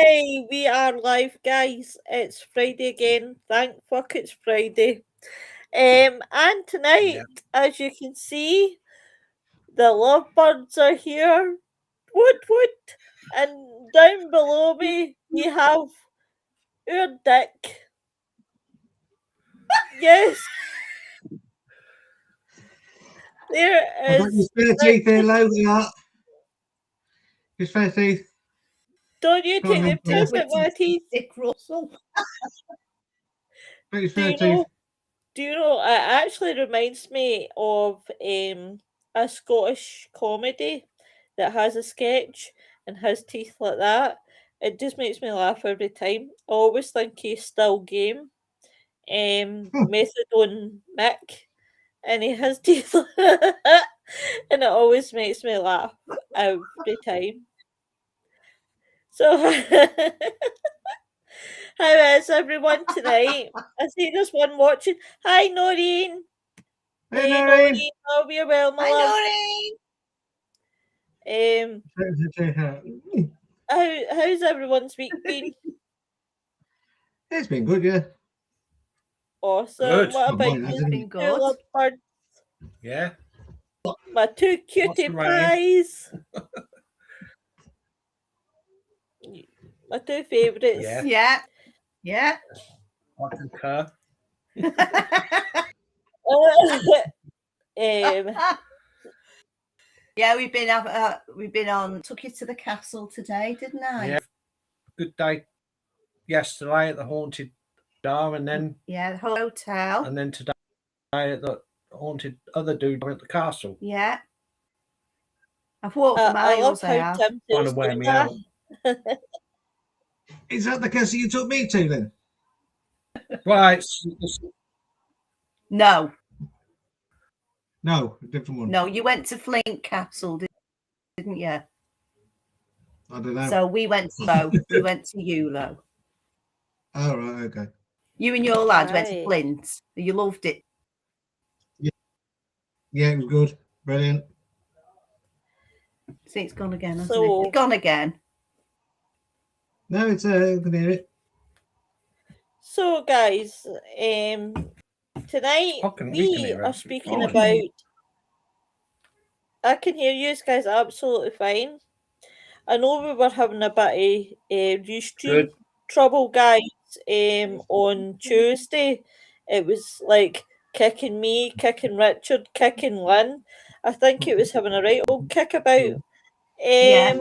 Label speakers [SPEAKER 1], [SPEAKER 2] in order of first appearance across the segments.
[SPEAKER 1] Hey, we are live, guys. It's Friday again. Thank fuck it's Friday. And tonight, as you can see, the lovebirds are here. Woot. And down below me, we have our Dick. Yes. There
[SPEAKER 2] I've got
[SPEAKER 1] is.
[SPEAKER 2] your spare teeth here, low they are. Your spare teeth.
[SPEAKER 1] Don't you
[SPEAKER 2] Go on
[SPEAKER 1] take the
[SPEAKER 2] then,
[SPEAKER 1] piss at my teeth?
[SPEAKER 3] Dick Russell.
[SPEAKER 2] Got your
[SPEAKER 1] Do
[SPEAKER 2] spare
[SPEAKER 1] you
[SPEAKER 2] teeth.
[SPEAKER 1] know, it actually reminds me of a Scottish comedy that has a sketch and has teeth like that. It just makes me laugh every time. I always think he's still game. Methadone Mick, and he has teeth like that, and it always makes me laugh every time. So, how is everyone tonight? I see there's one watching. Hi, Noreen.
[SPEAKER 2] Hey,
[SPEAKER 1] Hey,
[SPEAKER 2] Noreen.
[SPEAKER 1] Noreen. Hope you're well, my
[SPEAKER 3] Hi,
[SPEAKER 1] love.
[SPEAKER 3] Noreen.
[SPEAKER 1] How's everyone's week been?
[SPEAKER 2] It's been good, yeah.
[SPEAKER 1] Awesome.
[SPEAKER 4] Good.
[SPEAKER 1] What about
[SPEAKER 2] Mine
[SPEAKER 1] you,
[SPEAKER 2] hasn't.
[SPEAKER 3] Been
[SPEAKER 1] two
[SPEAKER 3] good.
[SPEAKER 1] lovebirds?
[SPEAKER 4] Yeah.
[SPEAKER 1] My two cutie
[SPEAKER 4] the rain?
[SPEAKER 1] pies. My two favourites.
[SPEAKER 4] Yeah.
[SPEAKER 3] Yeah.
[SPEAKER 4] I concur.
[SPEAKER 3] Yeah, we've been on. Took you to the castle today, didn't I?
[SPEAKER 4] Yeah. Good day yesterday at the haunted bar, and then
[SPEAKER 3] Yeah, the hotel.
[SPEAKER 4] and then today at the haunted other dude at the castle.
[SPEAKER 3] Yeah. I've walked for
[SPEAKER 1] I love
[SPEAKER 3] miles. I
[SPEAKER 1] how
[SPEAKER 3] have.
[SPEAKER 1] Tim
[SPEAKER 4] Trying
[SPEAKER 1] says
[SPEAKER 4] to wear me
[SPEAKER 1] that.
[SPEAKER 4] out.
[SPEAKER 2] Is that the castle you took me to then?
[SPEAKER 4] Well, it's
[SPEAKER 3] No,
[SPEAKER 2] No, a different one.
[SPEAKER 3] no, you went to Flint Castle, didn't you?
[SPEAKER 2] I don't know.
[SPEAKER 3] So we went to both. We went to Eulo.
[SPEAKER 2] Oh, right, okay.
[SPEAKER 3] You and your lad went to
[SPEAKER 1] Right.
[SPEAKER 3] Flint. You loved it.
[SPEAKER 2] Yeah, it was good. Brilliant.
[SPEAKER 3] See, it's gone again, hasn't
[SPEAKER 1] So-
[SPEAKER 3] it? It's gone again.
[SPEAKER 2] No, it's I can hear it.
[SPEAKER 1] So, guys, tonight
[SPEAKER 4] we can
[SPEAKER 1] we
[SPEAKER 4] hear
[SPEAKER 1] are
[SPEAKER 4] it.
[SPEAKER 1] speaking
[SPEAKER 4] Oh.
[SPEAKER 1] about. I can hear you guys absolutely fine. I know we were having a bit of Restream
[SPEAKER 4] Good.
[SPEAKER 1] trouble, guys. On Tuesday, it was like kicking me, kicking Richard, kicking Lynn. I think it was having a right old kick about.
[SPEAKER 3] Yeah.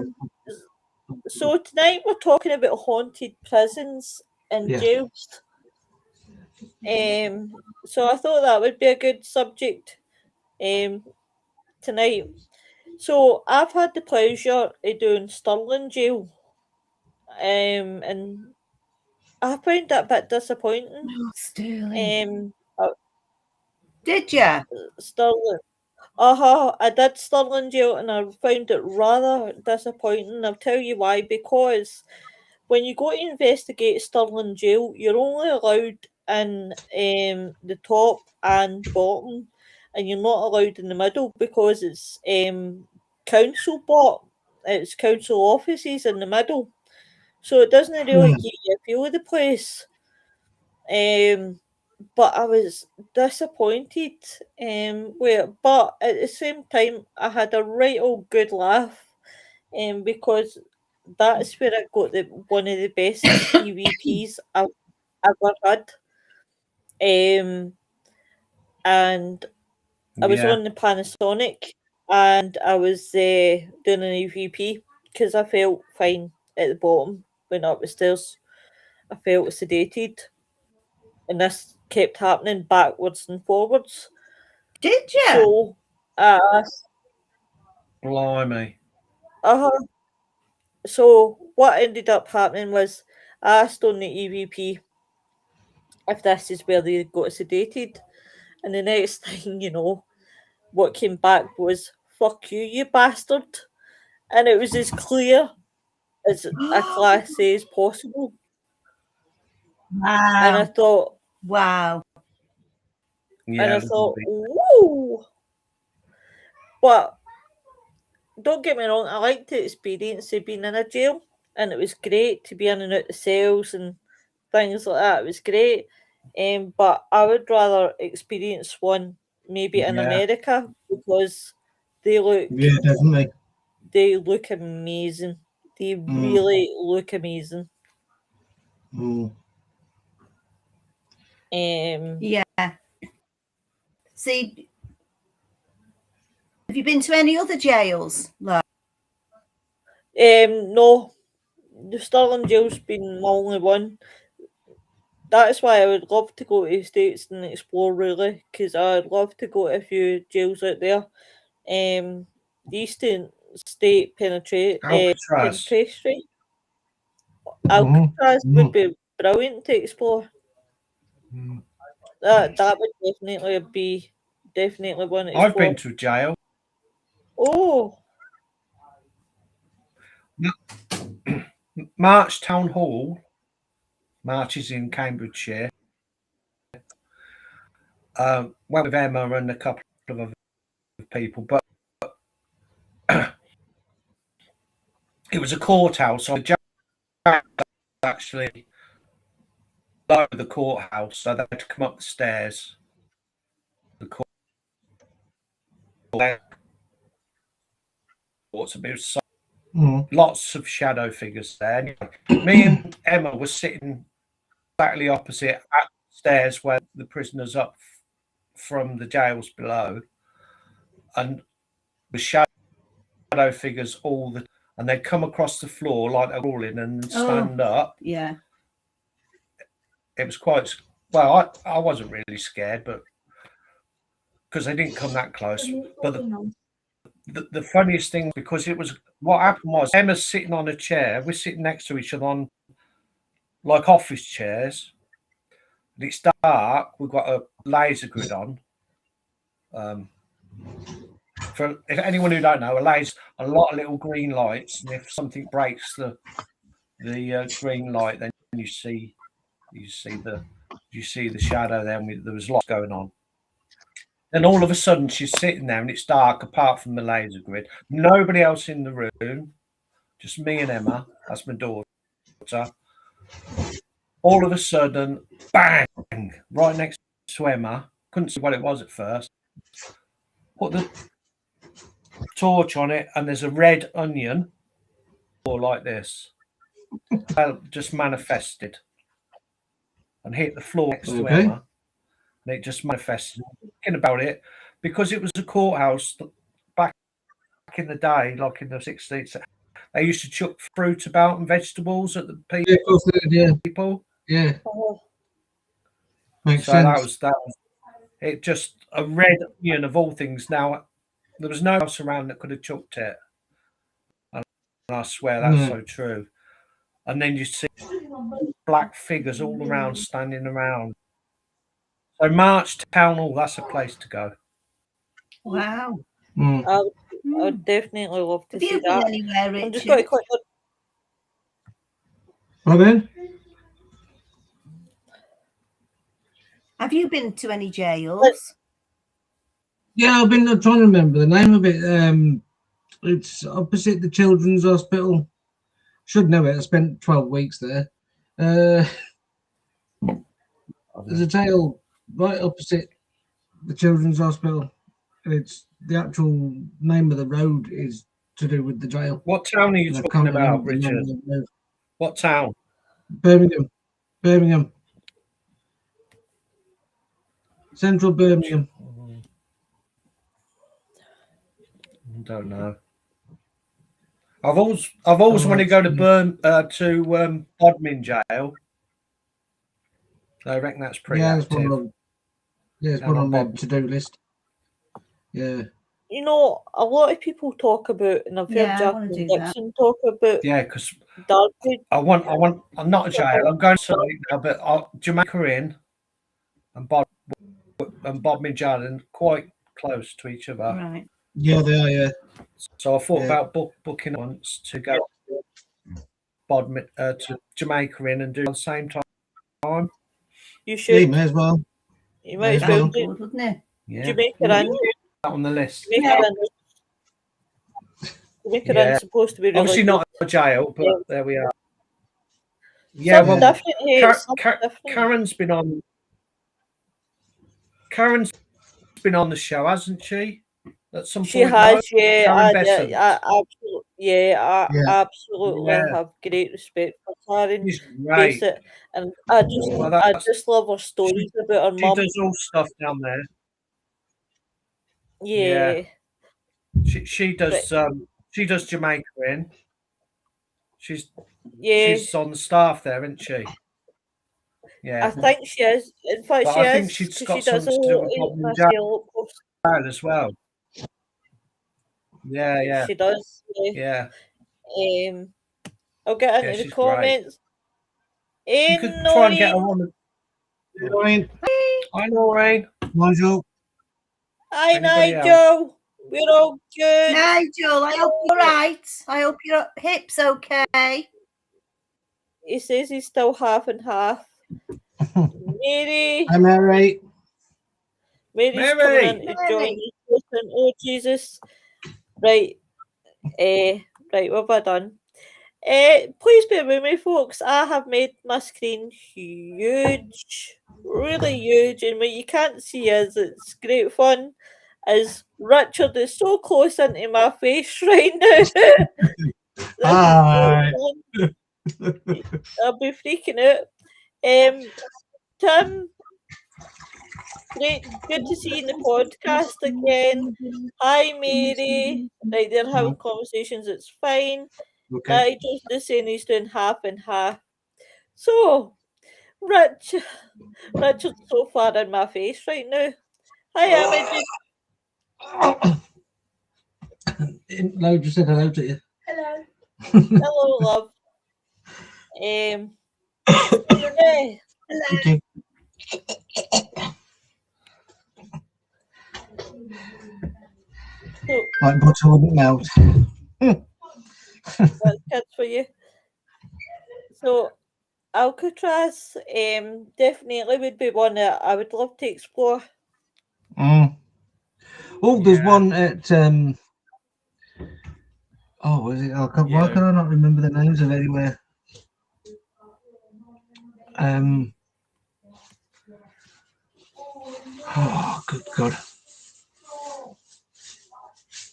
[SPEAKER 1] So tonight we're talking about haunted prisons and
[SPEAKER 2] Yeah.
[SPEAKER 1] jails. So I thought that would be a good subject tonight. So I've had the pleasure of doing Stirling Jail. And I found that a bit disappointing.
[SPEAKER 3] Sterling.
[SPEAKER 1] Um
[SPEAKER 3] Did you?
[SPEAKER 1] Stirling. I did Stirling Jail and I found it rather disappointing. I'll tell you why, because when you go to investigate Stirling Jail, you're only allowed in the top and bottom, and you're not allowed in the middle because it's council bought. It's council offices in the middle, so it doesn't really give you a feel of the place. But I was disappointed. But at the same time, I had a right old good laugh. Because that's where I got one of the best EVPs I've ever had. And I was
[SPEAKER 4] Yeah.
[SPEAKER 1] on the Panasonic, and I was doing an EVP because I felt fine at the bottom. Went up the stairs, I felt sedated, and this kept happening backwards and forwards.
[SPEAKER 3] Did you?
[SPEAKER 1] So,
[SPEAKER 4] Blimey.
[SPEAKER 1] So what ended up happening was I asked on the EVP if this is where they got sedated, and the next thing you know, what came back was "fuck you, you bastard," and it was as clear as a Class A as possible. And I
[SPEAKER 3] Wow.
[SPEAKER 1] thought,
[SPEAKER 3] Wow.
[SPEAKER 4] Yeah.
[SPEAKER 1] ooh. But don't get me wrong, I like the experience of being in a jail. and it was great to be in and out the cells and things like that. It was great. But I would rather experience one maybe in
[SPEAKER 4] Yeah.
[SPEAKER 1] America because they look
[SPEAKER 2] definitely.
[SPEAKER 1] amazing. They really look amazing.
[SPEAKER 3] Yeah. See, have you been to any other jails? Like,
[SPEAKER 1] No, the Stirling jail's been my only one. That is why I would love to go to the States and explore, really, because I'd love to go to a few jails out there. The Eastern State
[SPEAKER 4] Alcatraz.
[SPEAKER 1] Penitentiary. Alcatraz would be brilliant to explore. That would definitely be one to explore.
[SPEAKER 4] I've been to jail.
[SPEAKER 1] Oh,
[SPEAKER 4] March Town Hall. March is in Cambridgeshire. Went with Emma and a couple of other people, but it was a courthouse. So the jail actually below the courthouse, so they had to come up the stairs. The court. Lots of shadow figures there. Me and Emma were sitting exactly opposite at the stairs where the prisoners up from the jails below, and the shadow figures and they'd come across the floor like they're rolling and stand up.
[SPEAKER 3] Yeah.
[SPEAKER 4] It was quite well. I wasn't really scared, but because they didn't come that close. But the funniest thing, because it was what happened was Emma's sitting on a chair. We're sitting next to each other on like office chairs. And it's dark. We've got a laser grid on. For if anyone who don't know, a laser, a lot of little green lights, and if something breaks the green light, then you see the shadow. Then there was lots going on. Then all of a sudden she's sitting there and it's dark apart from the laser grid. Nobody else in the room, just me and Emma. That's my daughter. All of a sudden, bang, right next to Emma. Couldn't see what it was at first. Put the torch on it and there's a red onion, or like this. Just manifested and hit the floor next to Emma. And it just manifested. Thinking about it, because it was a courthouse back in the day, like in the 60s, they used to chuck fruit about and vegetables at the people.
[SPEAKER 2] Yeah, of course they did,
[SPEAKER 4] people.
[SPEAKER 2] Yeah. Makes
[SPEAKER 4] So
[SPEAKER 2] sense.
[SPEAKER 4] that was it. Just a red onion of all things. Now there was no house around that could have chucked it, and I swear that's so true. And then you see black figures all around, standing around. So March Town Hall, that's a place to go.
[SPEAKER 3] Wow.
[SPEAKER 1] I would definitely love to see that.
[SPEAKER 3] Anywhere, Richard?
[SPEAKER 1] I'm just going to quickly.
[SPEAKER 2] Then?
[SPEAKER 3] Have you been to any jails?
[SPEAKER 2] Yeah, I've been trying to remember the name of it. It's opposite the Children's Hospital. Should know it. I spent 12 weeks there. There's a jail right opposite the Children's Hospital. It's the actual name of the road is to do with the jail.
[SPEAKER 4] What town are you talking about, Richard? What town?
[SPEAKER 2] Birmingham. Central Birmingham.
[SPEAKER 4] I don't know. I've always wanted to go to Bodmin jail. I reckon that's pretty active.
[SPEAKER 2] It's one on the to-do list. Yeah.
[SPEAKER 1] You know, a lot of people talk about, and I've heard Jack and Dixon talk about.
[SPEAKER 4] Yeah, because
[SPEAKER 1] Darkwood.
[SPEAKER 4] I'm not a jail. I'm going to something now, but Jamaica Inn and Bodmin jail are quite close to each other.
[SPEAKER 3] Right.
[SPEAKER 2] Yeah, they are. Yeah.
[SPEAKER 4] So I thought about booking once to go Bodmin to Jamaica Inn and do it at the same time.
[SPEAKER 1] You should.
[SPEAKER 2] Yeah, you may as well.
[SPEAKER 1] You might as well do,
[SPEAKER 3] wouldn't it?
[SPEAKER 4] Yeah.
[SPEAKER 1] Jamaica Inn.
[SPEAKER 4] On the list.
[SPEAKER 1] Wickerin's supposed to be really
[SPEAKER 4] Obviously
[SPEAKER 1] good.
[SPEAKER 4] not a jail, but
[SPEAKER 1] Yeah.
[SPEAKER 4] there we are. Yeah,
[SPEAKER 1] Something
[SPEAKER 4] well,
[SPEAKER 1] different here. Something different.
[SPEAKER 4] Karen's been on. Karen's been on the show, hasn't she? At some
[SPEAKER 1] She
[SPEAKER 4] point.
[SPEAKER 1] has,
[SPEAKER 4] no?
[SPEAKER 1] yeah.
[SPEAKER 4] Karen Besant.
[SPEAKER 1] I
[SPEAKER 2] Yeah.
[SPEAKER 1] absolutely
[SPEAKER 4] Yeah.
[SPEAKER 1] have great respect for Karen
[SPEAKER 4] She's great.
[SPEAKER 1] Besant, and I
[SPEAKER 4] Well,
[SPEAKER 1] just love her stories about her
[SPEAKER 4] she
[SPEAKER 1] mum.
[SPEAKER 4] does all stuff down there.
[SPEAKER 1] Yeah.
[SPEAKER 4] She does she does Jamaica in. She's on the staff there, isn't she? Yeah.
[SPEAKER 1] I think she is. In fact,
[SPEAKER 4] But
[SPEAKER 1] she
[SPEAKER 4] I think
[SPEAKER 1] is,
[SPEAKER 4] she's
[SPEAKER 1] because
[SPEAKER 4] got
[SPEAKER 1] she does
[SPEAKER 4] something to do with Bob and Jack as well. Yeah.
[SPEAKER 1] She does.
[SPEAKER 4] Yeah.
[SPEAKER 1] I'll get into the
[SPEAKER 4] she's
[SPEAKER 1] comments.
[SPEAKER 4] You could try and get her on.
[SPEAKER 2] Noreen.
[SPEAKER 4] Hi, Noreen.
[SPEAKER 2] Nigel.
[SPEAKER 1] Hi,
[SPEAKER 4] Anybody
[SPEAKER 1] Nigel. We're all good.
[SPEAKER 3] Nigel, I hope you're right. I hope your hip's okay.
[SPEAKER 1] He says he's still half and half. Mary.
[SPEAKER 2] Hi, Mary.
[SPEAKER 1] Mary's coming in to join us. Oh, Jesus. Right. Right, what have I done? Please bear with me, folks. I have made my screen huge. Really huge. And what you can't see is, it's great fun, is Richard is so close into my face right now.
[SPEAKER 2] Hi.
[SPEAKER 1] I'll be freaking out. Tim, great, good to see you in the podcast again. Hi, Mary. Right, they're having conversations. It's fine.
[SPEAKER 2] Okay.
[SPEAKER 1] Nigel's just saying he's doing half and half. So, Richard's so far in my face right now. Hi, Imogen.
[SPEAKER 2] No, just said hello to you.
[SPEAKER 3] Hello.
[SPEAKER 1] Hello, love. Yeah.
[SPEAKER 2] Okay.
[SPEAKER 1] So,
[SPEAKER 2] Like butter wouldn't melt.
[SPEAKER 1] that's kids for you. So, Alcatraz definitely would be one that I would love to explore.
[SPEAKER 2] Oh, there's one at was it? Why can I not remember the names of anywhere? Oh, good God.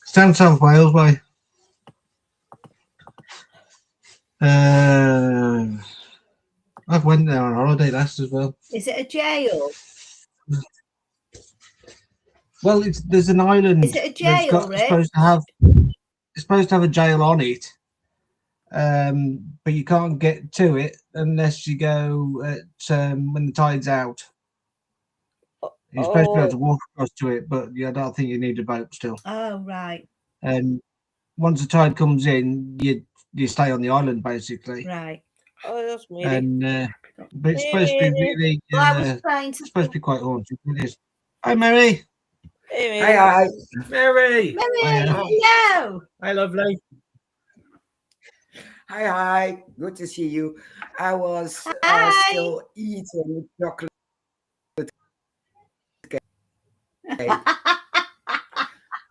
[SPEAKER 2] It's down South Wales way. I went there on holiday last as well.
[SPEAKER 3] Is it a jail?
[SPEAKER 2] Well, there's an island.
[SPEAKER 3] Is it a jail,
[SPEAKER 2] it's supposed to have a jail on it. But you can't get to it unless you go at when the tide's out. You're supposed to be able to walk across to it, but I don't think you need a boat still.
[SPEAKER 3] Oh, right.
[SPEAKER 2] And once the tide comes in, you stay on the island basically.
[SPEAKER 3] Right.
[SPEAKER 1] Oh, that's Mary.
[SPEAKER 2] And but it's supposed to be really.
[SPEAKER 3] Well, I was trying to.
[SPEAKER 2] It's supposed to be quite haunted. It is. Hi, Mary.
[SPEAKER 1] Hey, Mary.
[SPEAKER 4] Hi, Mary.
[SPEAKER 3] Mary, hello.
[SPEAKER 4] Hi, lovely.
[SPEAKER 5] Hi. Good to see you. I was still eating chocolate cake.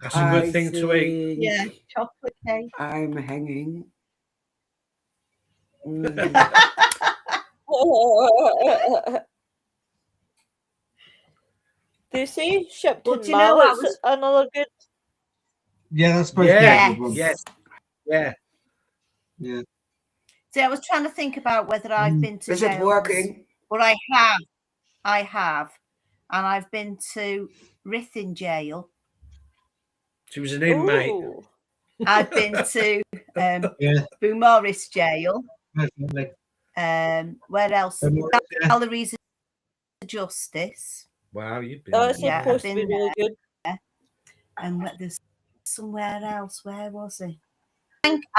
[SPEAKER 4] That's a good thing to eat.
[SPEAKER 3] Yeah, chocolate cake.
[SPEAKER 5] I'm hanging.
[SPEAKER 1] Do you see Shipton
[SPEAKER 3] Well, do you know what
[SPEAKER 1] Mallet's another good?
[SPEAKER 2] Yeah, that's supposed to be a good one.
[SPEAKER 5] Yeah.
[SPEAKER 3] See, I was trying to think about whether I've been to
[SPEAKER 5] Is
[SPEAKER 3] jails,
[SPEAKER 5] it working?
[SPEAKER 3] but I have, and I've been to Ruthin Jail.
[SPEAKER 4] She was an inmate.
[SPEAKER 1] Ooh.
[SPEAKER 3] I've been to Boo Morris Jail.
[SPEAKER 2] Definitely.
[SPEAKER 3] Where else? Galleries of Justice.
[SPEAKER 4] Wow, you've been.
[SPEAKER 1] That's
[SPEAKER 3] Yeah,
[SPEAKER 1] supposed to
[SPEAKER 3] I've
[SPEAKER 1] be
[SPEAKER 3] been
[SPEAKER 1] really good.
[SPEAKER 3] And there's somewhere else. Where was it?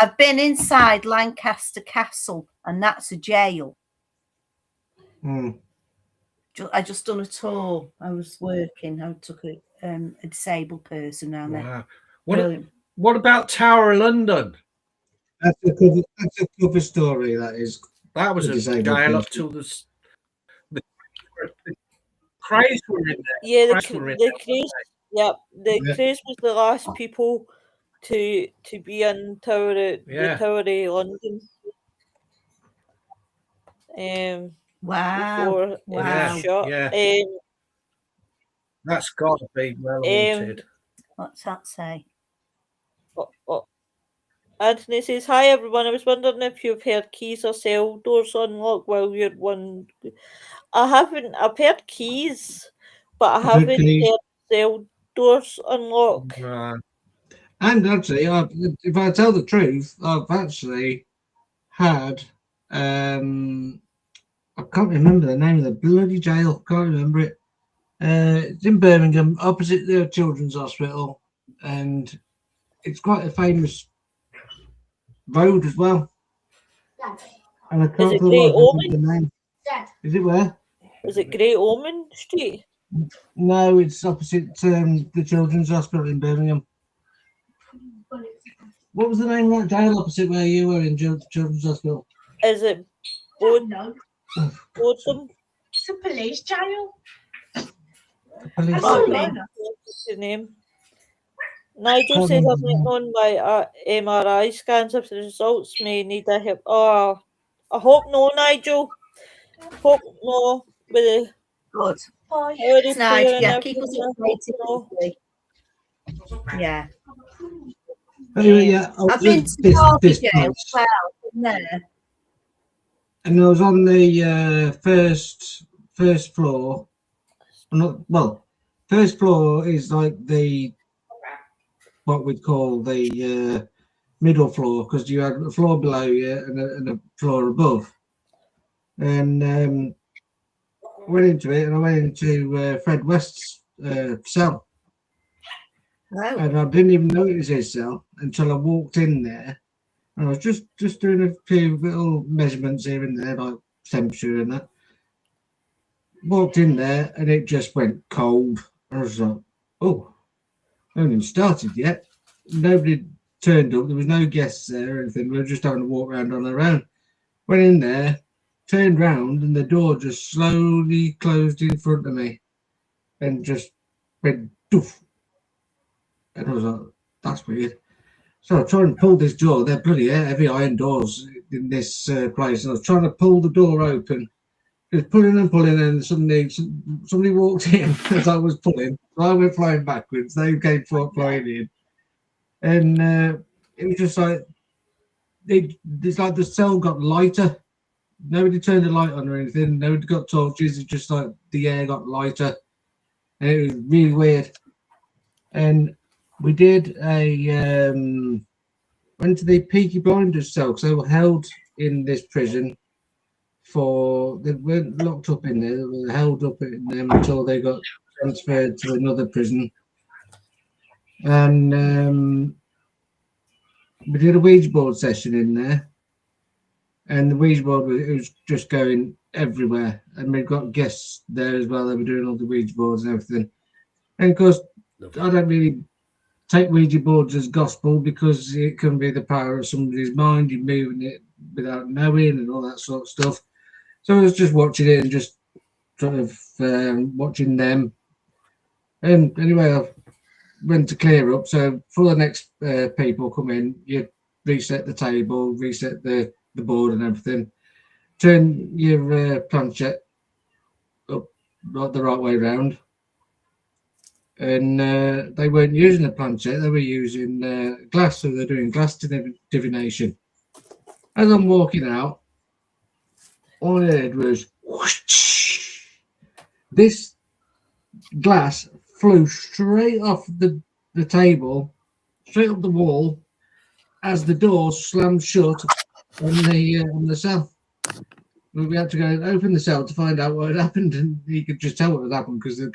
[SPEAKER 3] I've been inside Lancaster Castle, and that's a jail. I just done a tour. I was working. I took a disabled person around there.
[SPEAKER 4] Wow. What about Tower of London?
[SPEAKER 2] That's a cover story. That
[SPEAKER 4] was a jail up till the Craze were in there.
[SPEAKER 1] Yeah, the Craze. Yep, the Craze was the last people to be in the
[SPEAKER 4] Yeah.
[SPEAKER 1] Tower of London.
[SPEAKER 3] Wow.
[SPEAKER 1] Before it
[SPEAKER 3] Wow.
[SPEAKER 1] was shut.
[SPEAKER 4] Yeah. That's got to be well haunted.
[SPEAKER 3] What's that say?
[SPEAKER 1] Anthony says, "Hi everyone. I was wondering if you've heard keys or cell doors unlock while you're one." I haven't. I've heard keys, but I haven't heard cell doors unlock.
[SPEAKER 4] Right.
[SPEAKER 2] And actually, if I tell the truth, I've actually had I can't remember the name of the bloody jail. Can't remember it. It's in Birmingham, opposite the Children's Hospital, and it's quite a famous road as well. And I can't for the life of me remember the name. Is it where?
[SPEAKER 1] Is it Great Ormond Street?
[SPEAKER 2] No, it's opposite the Children's Hospital in Birmingham. What was the name of that jail opposite where you were in Children's Hospital?
[SPEAKER 1] Is it Bodham?
[SPEAKER 6] It's a police jail.
[SPEAKER 2] Police
[SPEAKER 1] What's the name? Nigel says, "I'm waiting on my MRI scans. If the results may need a help." Oh, I hope no, Nigel. Hope no. With the
[SPEAKER 3] Good.
[SPEAKER 1] it's
[SPEAKER 3] Nice. Yeah, keep us updated. Yeah.
[SPEAKER 2] Anyway, yeah,
[SPEAKER 3] I've been to Derby jail as well, from there.
[SPEAKER 2] And I was on the first floor. First floor is like the what we'd call the middle floor, because you had a floor below you and a floor above. And went into it, and I went into Fred West's cell.
[SPEAKER 3] Oh.
[SPEAKER 2] And I didn't even notice his cell until I walked in there. And I was just doing a few little measurements here and there, like temperature and that. Walked in there, and it just went cold. I was like, oh, I haven't even started yet. Nobody turned up. There was no guests there or anything. We were just having to walk around on our own. Went in there, turned round, and the door just slowly closed in front of me and just went doof. And I was like, that's weird. So I tried to pull this door. They're bloody heavy iron doors in this place. And I was trying to pull the door open. Just pulling and pulling, and suddenly somebody walked in as I was pulling. So I went flying backwards. They came flying in. And it was just like, it's like the cell got lighter. Nobody turned the light on or anything. Nobody got torches. It's just like the air got lighter. And it was really weird. And we did went to the Peaky Blinders cell, because they were held in this prison they weren't locked up in there, they were held up in them until they got transferred to another prison. And we did a Ouija board session in there, and the Ouija board was just going everywhere, and we've got guests there as well. They were doing all the Ouija boards and everything. And of course, I don't really take Ouija boards as gospel, because it can be the power of somebody's mind. You're moving it without knowing and all that sort of stuff. So I was just watching it and just sort of watching them. And anyway, I went to clear up. So for the next people come in, you reset the table, reset the board and everything. Turn your planchette up the right way round. And they weren't using the planchette, they were using glass, so they're doing glass divination. As I'm walking out, all I heard was whoosh. This glass flew straight off the table, straight up the wall, as the door slammed shut on the cell. We had to go and open the cell to find out what had happened, and you could just tell what had happened because the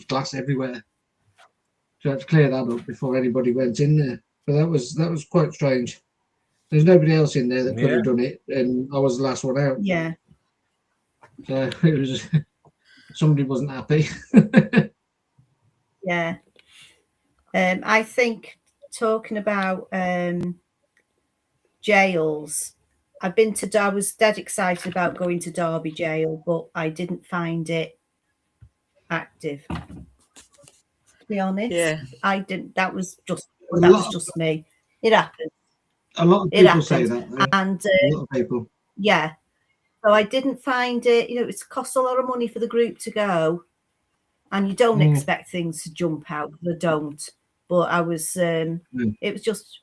[SPEAKER 2] glass everywhere. So I had to clear that up before anybody went in there. But that was quite strange. There's nobody else in there that could have done it, and I was the last one out.
[SPEAKER 3] Yeah.
[SPEAKER 2] So it was somebody wasn't happy.
[SPEAKER 3] Yeah. I think, talking about jails, I was dead excited about going to Derby jail, but I didn't find it active. To be honest,
[SPEAKER 1] Yeah.
[SPEAKER 3] I didn't. That was just That's just me. It happens.
[SPEAKER 2] A lot of people say that, though.
[SPEAKER 3] And
[SPEAKER 2] a lot of people.
[SPEAKER 3] Yeah. So I didn't find it, it's cost a lot of money for the group to go, and you don't expect things to jump out. They don't. But I was, it was just,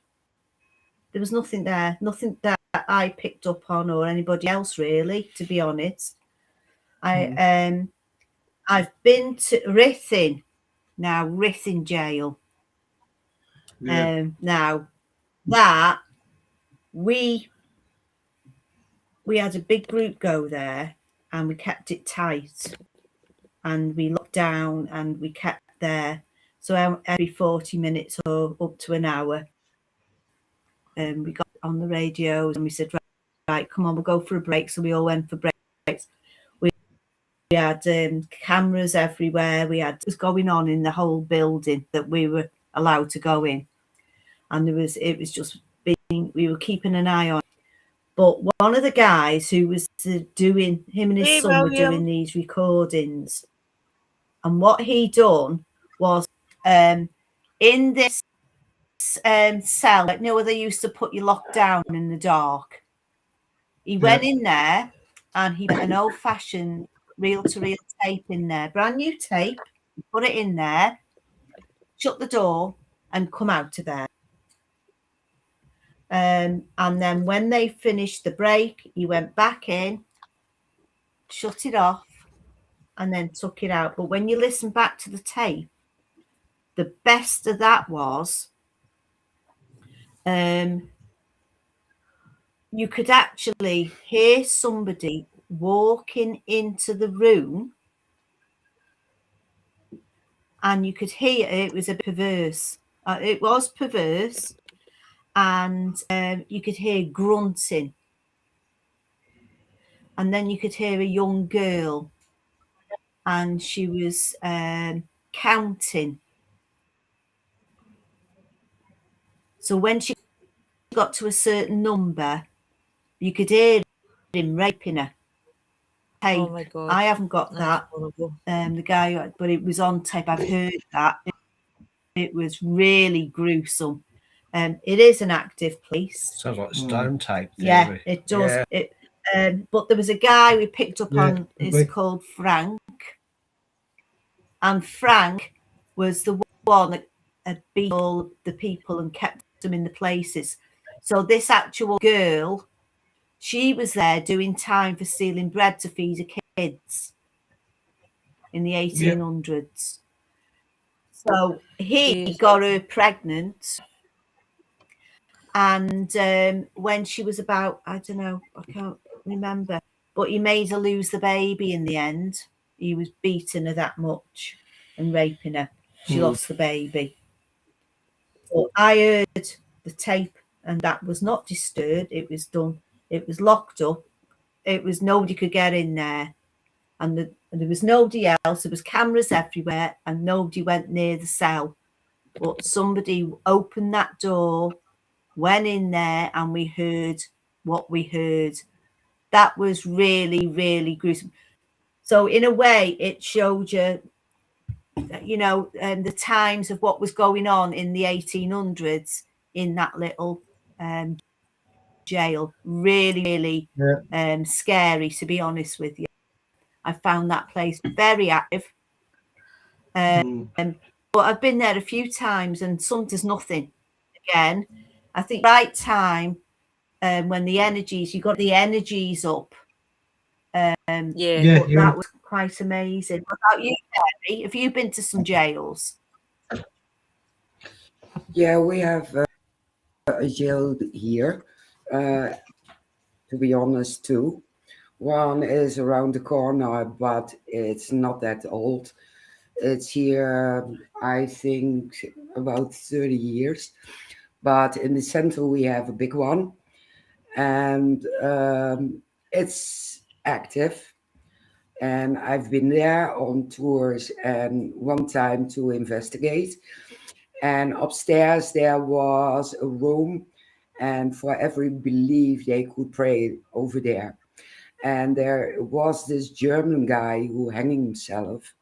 [SPEAKER 3] there was nothing there, nothing that I picked up on or anybody else really, to be honest. I've been to Ruthin jail.
[SPEAKER 2] Yeah.
[SPEAKER 3] Now that we had a big group go there, and we kept it tight, and we locked down, and we kept there. So every 40 minutes or up to an hour, we got on the radios and we said, right, come on, we'll go for a break. So we all went for breaks. We had cameras everywhere. It was going on in the whole building that we were allowed to go in, and we were keeping an eye on. But one of the guys who was him and his son were doing these recordings, and what he done was in this cell, like where they used to put you locked down in the dark. He went in there and he put an old-fashioned reel-to-reel tape in there, brand new tape, put it in there, shut the door, and come out of there. And then when they finished the break, he went back in, shut it off, and then took it out. But when you listen back to the tape, the best of that was you could actually hear somebody walking into the room, and you could hear it was a perverse. It was perverse, and you could hear grunting, and then you could hear a young girl, and she was counting. So when she got to a certain number, you could hear him raping her. Tape.
[SPEAKER 7] Oh my God.
[SPEAKER 3] I haven't got that. The guy, but it was on tape. I've heard that. It was really gruesome. It is an active place.
[SPEAKER 4] Sounds like stone tape theory.
[SPEAKER 3] Yeah, it does. Yeah. But there was a guy we picked up on. It's called Frank, and Frank was the one that had beat all the people and kept them in the places. So this actual girl, she was there doing time for stealing bread to feed her kids in the 1800s. So he got her pregnant, and when she was about, I don't know, I can't remember, but he made her lose the baby in the end. He was beating her that much and raping her. She lost the baby. So I heard the tape, and that was not disturbed. It was done. It was locked up. It was, nobody could get in there, and there was nobody else. There was cameras everywhere, and nobody went near the cell. But somebody opened that door, went in there, and we heard what we heard. That was really, really gruesome. So in a way, it showed you, the times of what was going on in the 1800s in that little jail. Really, really scary, to be honest with you. I found that place very active. But I've been there a few times, and there's nothing. Again, I think right time when the energies, you got the energies up. That was quite amazing. What about you, Mary? Have you been to some jails?
[SPEAKER 5] Yeah, we have a jail here, to be honest, too. One is around the corner, but it's not that old. It's here, I think, about 30 years. But in the center, we have a big one. And it's active. And I've been there on tours and one time to investigate. And upstairs there was a room, and for every belief they could pray over there. And there was this German guy who hanging himself,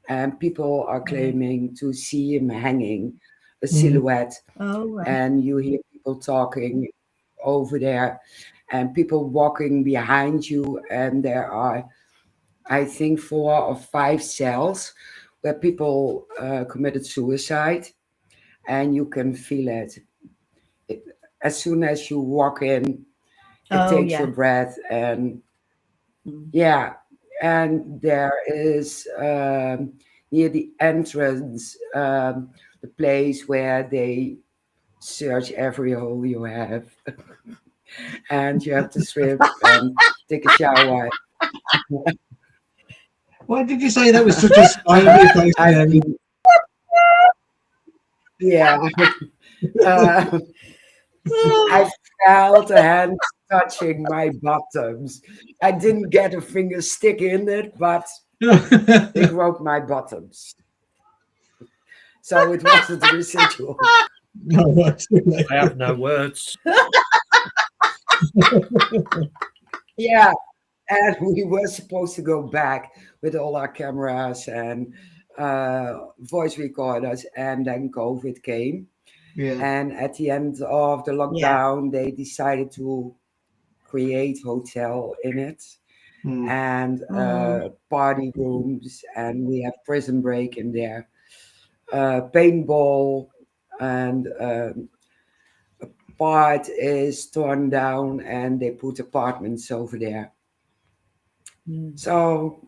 [SPEAKER 5] and people are claiming to see him hanging a silhouette,
[SPEAKER 3] Oh, right.
[SPEAKER 5] and you hear people talking over there, and people walking behind you, and there are, I think, 4 or 5 cells where people committed suicide, and you can feel it. As soon as you walk in, it takes your breath, and yeah, and there is near the entrance the place where they search every hole you have, and you have to swim and take a shower.
[SPEAKER 2] Why did you say that was such a smiley face, Mary?
[SPEAKER 5] Yeah. I felt a hand touching my bottoms. I didn't get a finger stick in it, but they broke my bottoms. So it wasn't residual.
[SPEAKER 2] No, actually.
[SPEAKER 4] I have no words.
[SPEAKER 5] Yeah. And we were supposed to go back with all our cameras and voice recorders, and then COVID came.
[SPEAKER 2] Yeah.
[SPEAKER 5] And at the end of the lockdown, they decided to create hotel in it, and party rooms, and we have prison break in there, paintball, and a part is torn down, and they put apartments over there. So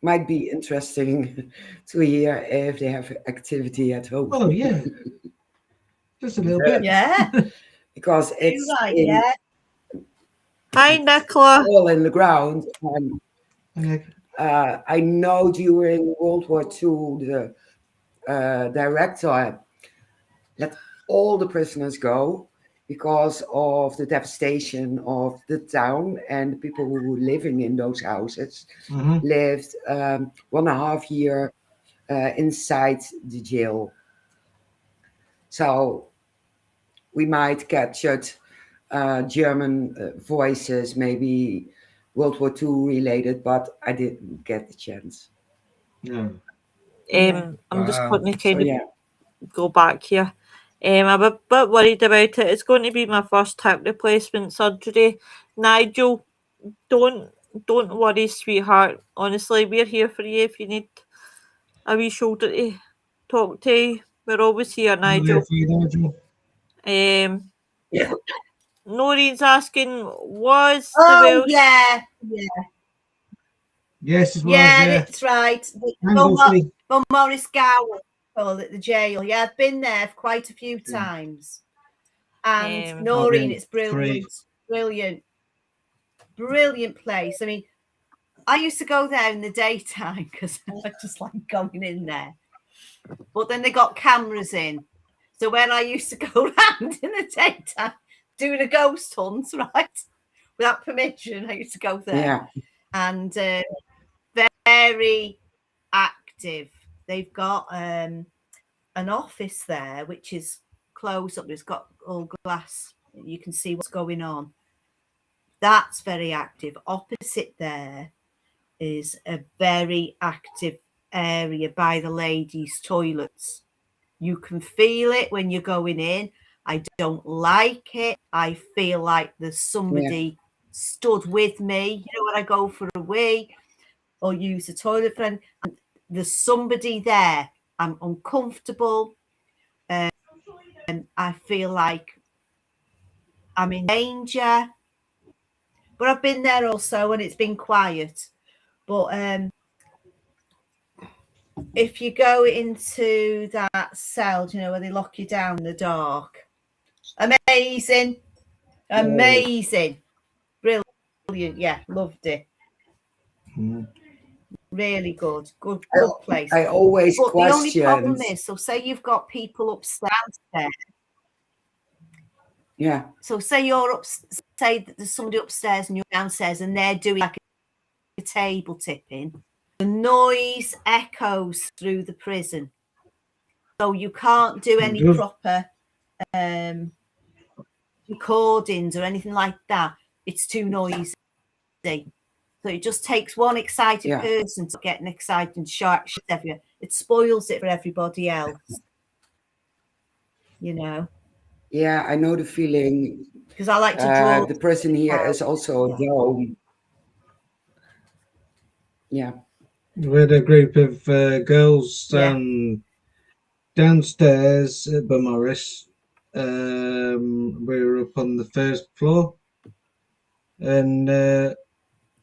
[SPEAKER 5] might be interesting to hear if they have activity at home.
[SPEAKER 2] Oh yeah, just a little bit.
[SPEAKER 3] Yeah,
[SPEAKER 5] because it's
[SPEAKER 1] Hi, Nicola.
[SPEAKER 5] all in the ground. And I know during World War II, the director let all the prisoners go because of the devastation of the town, and the people who were living in those houses lived 1.5 years inside the jail. So we might capture German voices, maybe World War II related, but I didn't get the chance.
[SPEAKER 2] No.
[SPEAKER 1] I'm just going to kind of go back here. I'm a bit worried about it. It's going to be my first hip replacement surgery. Nigel, don't worry, sweetheart. Honestly, we're here for you if you need a wee shoulder to talk to. We're always here, Nigel. Noreen's asking, was the Welsh...
[SPEAKER 3] Yeah.
[SPEAKER 2] Yes, it was.
[SPEAKER 3] Yeah, that's right. Well, Morris Gower called it the jail. Yeah, I've been there quite a few times. And Noreen, it's brilliant. Brilliant place. I mean, I used to go there in the daytime because I just like going in there. But then they got cameras in. So when I used to go around in the daytime doing a ghost hunt, right, without permission, I used to go there.
[SPEAKER 5] Yeah.
[SPEAKER 3] And very active. They've got an office there, which is closed up. It's got all glass. You can see what's going on. That's very active. Opposite there is a very active area by the ladies' toilets. You can feel it when you're going in. I don't like it. I feel like there's somebody stood with me. You know, when I go for a wee or use the toilet friend, and there's somebody there. I'm uncomfortable. And I feel like I'm in danger. But I've been there also and it's been quiet. But if you go into that cell, you know, where they lock you down in the dark, amazing. Brilliant. Yeah, loved it. Really good place.
[SPEAKER 5] I always question.
[SPEAKER 3] The only problem is, so say you've got people upstairs there.
[SPEAKER 5] Yeah.
[SPEAKER 3] So say say that there's somebody upstairs and you're downstairs and they're doing like a table tipping. The noise echoes through the prison. So you can't do any proper recordings or anything like that. It's too noisy. So it just takes one excited person to get an excited shark everywhere. It spoils it for everybody else. you know.
[SPEAKER 5] Yeah, I know the feeling.
[SPEAKER 3] Because I like to draw.
[SPEAKER 5] The prison here is also a dome. Yeah.
[SPEAKER 2] We had a group of girls
[SPEAKER 3] Yeah.
[SPEAKER 2] downstairs at Morris. We were up on the first floor, and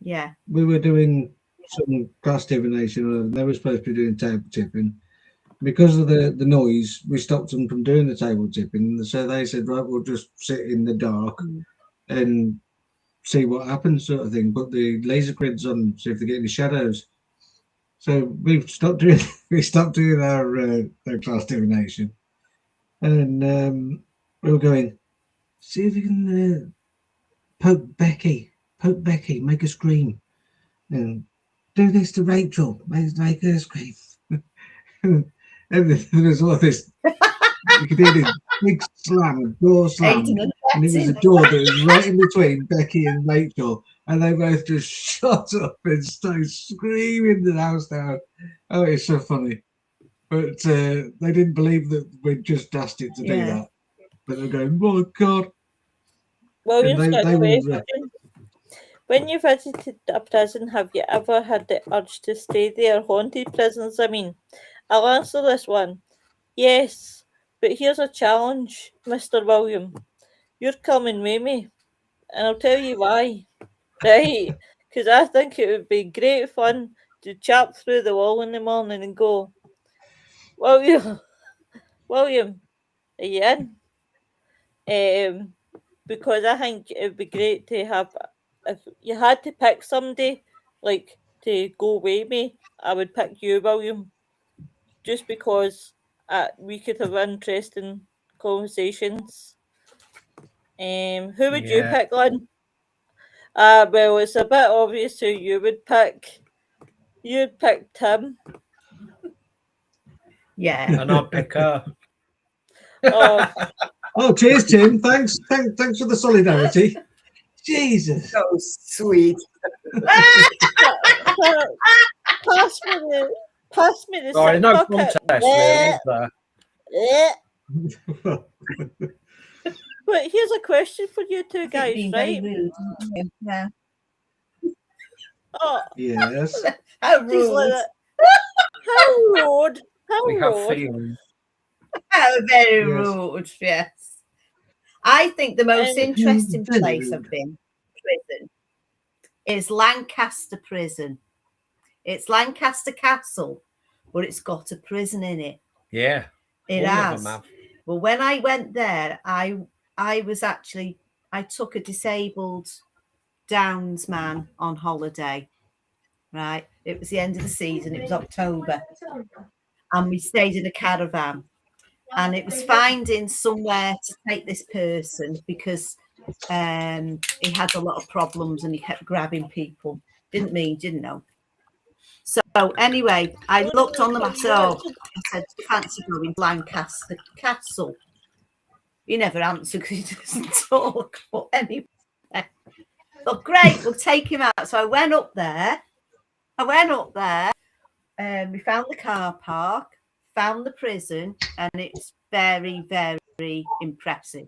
[SPEAKER 3] Yeah.
[SPEAKER 2] we were doing some class divination. They were supposed to be doing table tipping. Because of the noise, we stopped them from doing the table tipping. So they said, right, we'll just sit in the dark and see what happens, sort of thing. But the laser grid's on, see if they get any shadows. So we stopped doing our class divination, and we were going, see if we can poke Becky, make her scream, and do this to Rachel, make her scream. And there was all this. You could hear this big slam, door slam, and it was a door that was right in between Becky and Rachel, and they both just shut up and started screaming the house down. Oh, it's so funny. But they didn't believe that we'd just asked it to do that. But they're going, my God.
[SPEAKER 1] Well,
[SPEAKER 2] And they were.
[SPEAKER 1] When you visited a prison, have you ever had the urge to stay there? Haunted prisons, I mean. I'll answer this one. Yes, but here's a challenge, Mr. William. You're coming with me, and I'll tell you why. Right? Because I think it would be great fun to chop through the wall in the morning and go, William, are you in? Because I think it would be great to have, if you had to pick somebody, like, to go with me, I would pick you, William, just because we could have interesting conversations. Who would you pick, Lynn? Well, it's a bit obvious who you would pick. You'd pick Tim.
[SPEAKER 3] Yeah.
[SPEAKER 4] And I'd pick her.
[SPEAKER 2] Oh, cheers, Tim. Thanks for the solidarity. Jesus.
[SPEAKER 5] So sweet.
[SPEAKER 1] Pass me the
[SPEAKER 4] Sorry,
[SPEAKER 1] sick
[SPEAKER 4] no
[SPEAKER 1] bucket.
[SPEAKER 4] contest, really, is there?
[SPEAKER 1] But here's a question for you two guys,
[SPEAKER 3] Being
[SPEAKER 1] right?
[SPEAKER 3] very rude, yeah.
[SPEAKER 1] Oh,
[SPEAKER 2] yes.
[SPEAKER 3] How rude.
[SPEAKER 1] How rude. How
[SPEAKER 4] We have
[SPEAKER 1] rude.
[SPEAKER 4] feelings.
[SPEAKER 3] How very rude, yes. I think the most interesting
[SPEAKER 2] very
[SPEAKER 3] place
[SPEAKER 2] rude.
[SPEAKER 3] I've been, prison, is Lancaster Prison. It's Lancaster Castle, but it's got a prison in it.
[SPEAKER 4] Yeah.
[SPEAKER 3] It
[SPEAKER 4] all
[SPEAKER 3] has.
[SPEAKER 4] of them have.
[SPEAKER 3] Well, when I went there, I took a disabled Downs man on holiday. Right. It was the end of the season. It was October. And we stayed in a caravan. And it was finding somewhere to take this person because he had a lot of problems and he kept grabbing people. Didn't know. So anyway, I looked on the map. I said, do you fancy going to Lancaster Castle? He never answered because he doesn't talk. But anyway, look, great, we'll take him out. So I went up there. We found the car park, found the prison, and it's very, very impressive.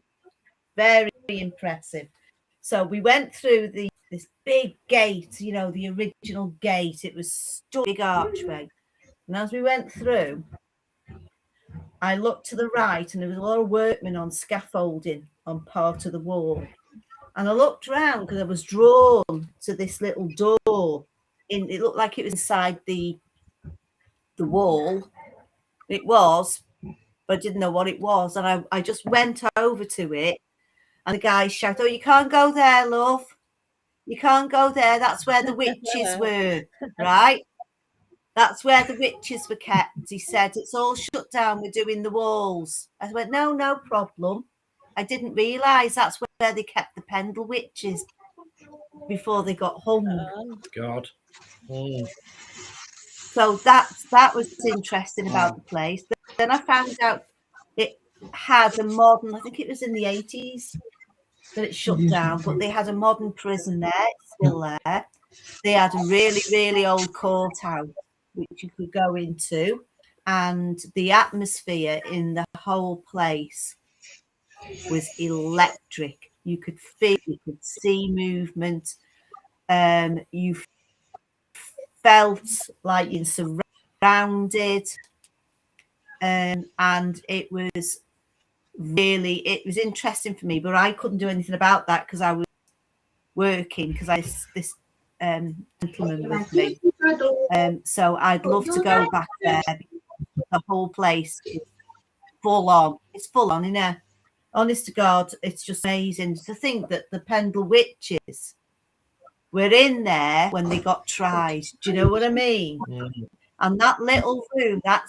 [SPEAKER 3] Very impressive. So we went through this big gate, you know, the original gate. It was a big archway. And as we went through, I looked to the right and there was a lot of workmen on scaffolding on part of the wall. And I looked around because I was drawn to this little door. It looked like it was inside the wall. It was, but I didn't know what it was. And I just went over to it. And the guy shouted, "Oh, you can't go there, love. You can't go there. That's where the witches were, right? That's where the witches were kept." He said, "It's all shut down. We're doing the walls." I went, no problem. I didn't realise that's where they kept the Pendle witches before they got hung.
[SPEAKER 4] God.
[SPEAKER 3] So that was interesting about the place. But then I found out it had a modern, I think it was in the 80s that it shut down, but they had a modern prison there. It's still there. They had a really, really old courthouse which you could go into, and the atmosphere in the whole place was electric. You could feel, you could see movement. You felt like you're surrounded. And it was interesting for me, but I couldn't do anything about that because I was working, because I this gentleman with me. So I'd love to go back there. The whole place is full on. It's full on, honest to God, it's just amazing to think that the Pendle witches were in there when they got tried. Do you know what I mean? And that little room, that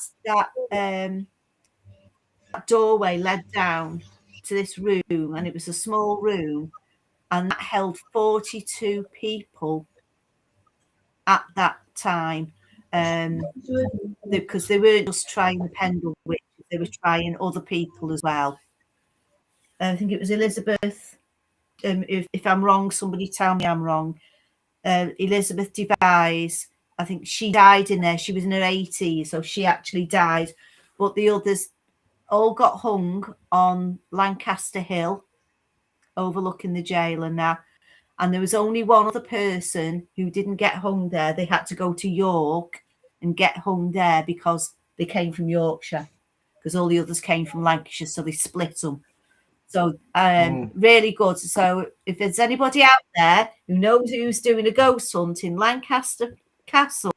[SPEAKER 3] doorway led down to this room, and it was a small room, and that held 42 people at that time, because they weren't just trying the Pendle witches, they were trying other people as well. I think it was Elizabeth. If I'm wrong, somebody tell me I'm wrong. Elizabeth Device, I think she died in there. She was in her 80s, so she actually died. But the others all got hung on Lancaster Hill, overlooking the jail and that. And there was only one other person who didn't get hung there. They had to go to York and get hung there because they came from Yorkshire, because all the others came from Lancashire, so they split them. So really good. So if there's anybody out there who knows who's doing a ghost hunt in Lancaster Castle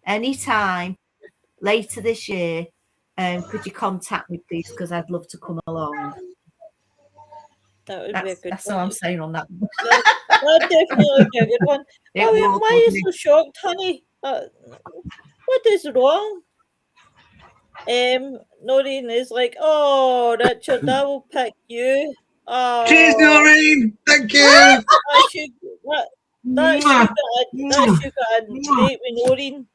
[SPEAKER 3] anytime later this year, could you contact me, please? Because I'd love to come along.
[SPEAKER 1] That would be a good
[SPEAKER 3] That's
[SPEAKER 1] one.
[SPEAKER 3] all I'm saying on that.
[SPEAKER 1] That'd definitely be a good one. Why are you so shocked, honey? What is wrong? Noreen is like, oh, Richard, I will pick you. Oh,
[SPEAKER 2] Cheers, Noreen. Thank you.
[SPEAKER 1] That should got a date with Noreen.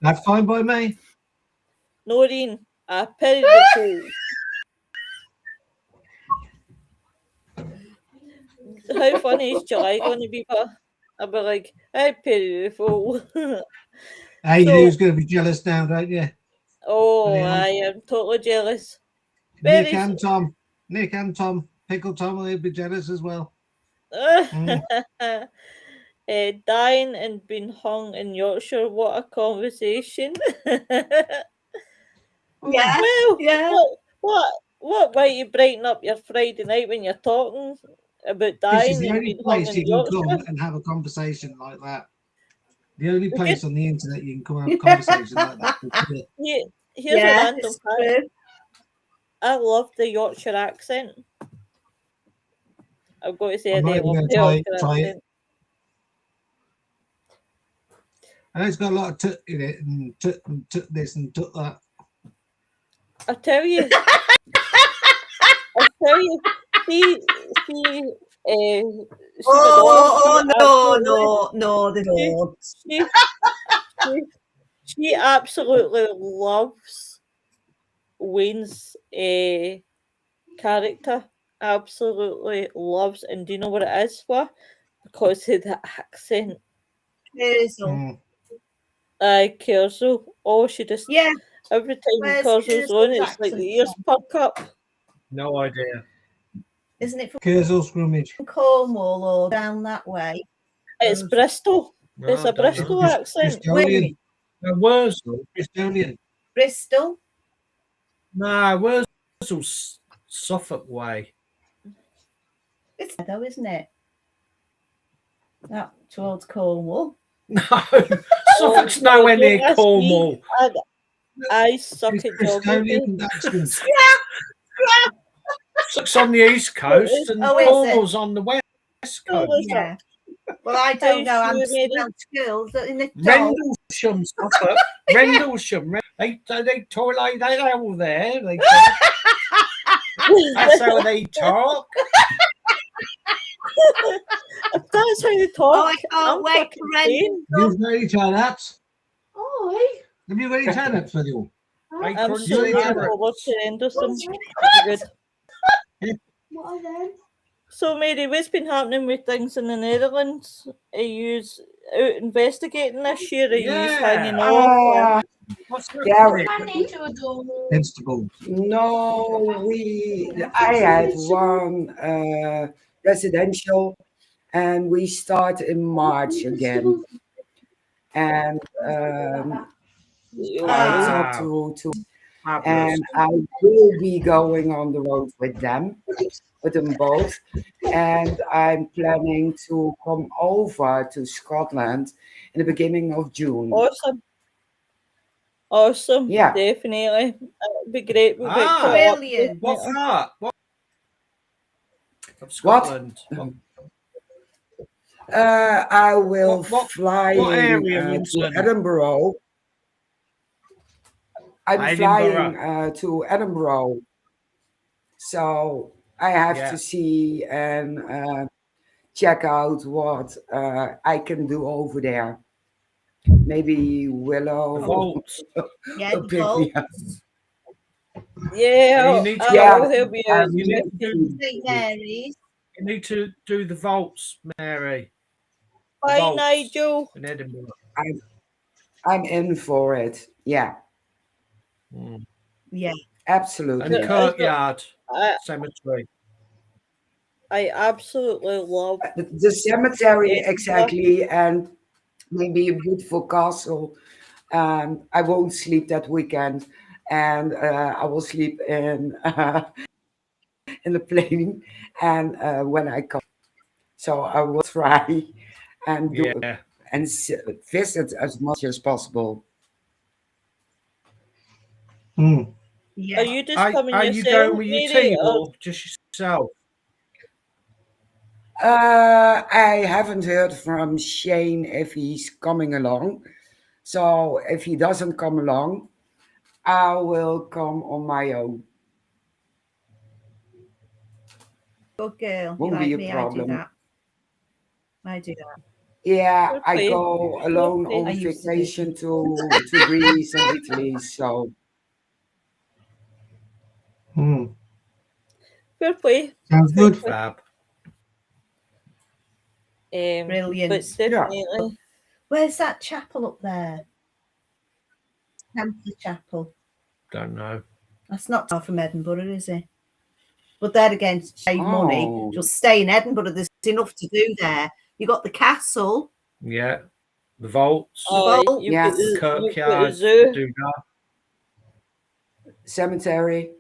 [SPEAKER 2] That's fine by me.
[SPEAKER 1] Noreen, I pity the fool. How funny is July going to be? I'll be like, I pity the fool.
[SPEAKER 2] Hey, you know who's going to be jealous now, don't you?
[SPEAKER 1] Oh, I am totally jealous.
[SPEAKER 2] Nick and Tom. Pickle Tom will be jealous as well.
[SPEAKER 1] Dying and being hung in Yorkshire. What a conversation.
[SPEAKER 3] Yeah.
[SPEAKER 1] Well,
[SPEAKER 3] yeah.
[SPEAKER 1] What way you brighten up your Friday night when you're talking about dying
[SPEAKER 2] This is the
[SPEAKER 1] and
[SPEAKER 2] only
[SPEAKER 1] being hung
[SPEAKER 2] place
[SPEAKER 1] in
[SPEAKER 2] you can
[SPEAKER 1] Yorkshire?
[SPEAKER 2] come and have a conversation like that. The only place on the internet you can come and have a conversation like that.
[SPEAKER 1] Here's a random fact. I love the Yorkshire accent. I've got to say, I love the Yorkshire accent.
[SPEAKER 2] And it's got a lot of tut in it, and tut this and tut that.
[SPEAKER 1] I tell you, see,
[SPEAKER 3] no, they don't.
[SPEAKER 1] She absolutely loves Wayne's character. Absolutely loves, and do you know what it is for? Because of the accent. Kerzo. Oh, she just every time Kerzo's on, it's like the ears perk up.
[SPEAKER 4] No idea.
[SPEAKER 3] Isn't it from
[SPEAKER 2] Kerzo Scrummage?
[SPEAKER 3] Cornwall or down that way?
[SPEAKER 1] It's Bristol.
[SPEAKER 4] No,
[SPEAKER 1] it's a Bristol accent.
[SPEAKER 2] Bristolian.
[SPEAKER 4] Bristolian.
[SPEAKER 3] Bristol?
[SPEAKER 4] No, Worsl's Suffolk way.
[SPEAKER 3] It's though, isn't it? That towards Cornwall.
[SPEAKER 4] No, Suffolk's nowhere near Cornwall.
[SPEAKER 1] I suck at geography.
[SPEAKER 4] Suffolk's on the east coast and Cornwall's on the west coast.
[SPEAKER 3] Yeah. Well, I don't know. I'm just around schools in the
[SPEAKER 4] Rendlesham, Suffolk. Rendlesham. They toilet. They're all there. That's how they talk.
[SPEAKER 1] That's how they talk.
[SPEAKER 3] Oh, I can't wait for Rendlesham.
[SPEAKER 2] You've got any turnips?
[SPEAKER 6] Oh,
[SPEAKER 2] Have you got any turnips with you?
[SPEAKER 1] I'm sorry for watching Rendlesham. Good.
[SPEAKER 6] what are they?
[SPEAKER 1] So, Mary, what's been happening with things in the Netherlands? Are you out investigating this year? Are you hanging off? Or...
[SPEAKER 4] What's
[SPEAKER 5] Yeah.
[SPEAKER 6] I need to do.
[SPEAKER 2] Instable.
[SPEAKER 5] No, I had one residential, and we start in March again. And I talked to and I will be going on the road with them both. And I'm planning to come over to Scotland in the beginning of June.
[SPEAKER 1] Awesome.
[SPEAKER 5] Yeah.
[SPEAKER 1] Definitely. That would be great. We'll get caught up.
[SPEAKER 3] Brilliant.
[SPEAKER 4] What part? What? Of
[SPEAKER 5] What?
[SPEAKER 4] Scotland?
[SPEAKER 5] I will fly
[SPEAKER 4] what area,
[SPEAKER 5] to
[SPEAKER 4] Wilson?
[SPEAKER 5] Edinburgh. I'm
[SPEAKER 4] Edinburgh.
[SPEAKER 5] flying to Edinburgh. So I have
[SPEAKER 4] Yeah.
[SPEAKER 5] to see and check out what I can do over there. Maybe Willow
[SPEAKER 4] The vaults.
[SPEAKER 3] Yeah,
[SPEAKER 5] will
[SPEAKER 3] the
[SPEAKER 5] pick me up.
[SPEAKER 1] Yeah,
[SPEAKER 4] And you need to
[SPEAKER 1] I'll
[SPEAKER 5] go-
[SPEAKER 1] help you out.
[SPEAKER 4] You need to do,
[SPEAKER 3] St. Mary's.
[SPEAKER 4] you need to do the vaults, Mary. The
[SPEAKER 1] Bye,
[SPEAKER 4] vaults
[SPEAKER 1] Nigel.
[SPEAKER 4] in Edinburgh.
[SPEAKER 5] I'm in for it. Yeah,
[SPEAKER 3] Yeah.
[SPEAKER 5] absolutely.
[SPEAKER 4] And
[SPEAKER 1] Yeah.
[SPEAKER 4] Kirkyard
[SPEAKER 1] I,
[SPEAKER 4] Cemetery.
[SPEAKER 1] I absolutely love
[SPEAKER 5] The cemetery,
[SPEAKER 1] Edinburgh.
[SPEAKER 5] exactly, and maybe a beautiful castle. I won't sleep that weekend, and I will sleep in the plane, and when I come. So I will try and do
[SPEAKER 4] Yeah.
[SPEAKER 5] and visit as much as possible.
[SPEAKER 3] Yeah.
[SPEAKER 1] Are you just
[SPEAKER 4] Are
[SPEAKER 1] coming
[SPEAKER 4] you
[SPEAKER 1] yourself,
[SPEAKER 4] going with your
[SPEAKER 1] Mary,
[SPEAKER 4] team
[SPEAKER 1] or-
[SPEAKER 4] or just yourself?
[SPEAKER 5] I haven't heard from Shane if he's coming along. So if he doesn't come along, I will come on my own.
[SPEAKER 3] Good girl.
[SPEAKER 5] Won't
[SPEAKER 3] You
[SPEAKER 5] be
[SPEAKER 3] like
[SPEAKER 5] a
[SPEAKER 3] me,
[SPEAKER 5] problem.
[SPEAKER 3] I do that.
[SPEAKER 5] Yeah, I
[SPEAKER 1] Okay.
[SPEAKER 5] go alone
[SPEAKER 1] Okay.
[SPEAKER 5] on
[SPEAKER 3] I used to do.
[SPEAKER 5] vacation to Greece and Italy. So
[SPEAKER 1] fair play?
[SPEAKER 2] Sounds good.
[SPEAKER 4] Fab.
[SPEAKER 3] Brilliant.
[SPEAKER 1] But definitely.
[SPEAKER 3] Where's that chapel up there? Temple Chapel.
[SPEAKER 4] Don't know.
[SPEAKER 3] That's not far from Edinburgh, is it? But there again, to save money,
[SPEAKER 5] Oh.
[SPEAKER 3] just stay in Edinburgh. There's enough to do there. You got the castle.
[SPEAKER 4] Yeah. The vaults.
[SPEAKER 1] Oh,
[SPEAKER 3] vault,
[SPEAKER 1] you've
[SPEAKER 5] yeah.
[SPEAKER 1] got the, you've got the
[SPEAKER 4] Kirkyard.
[SPEAKER 1] zoo.
[SPEAKER 4] Do that.
[SPEAKER 5] cemetery.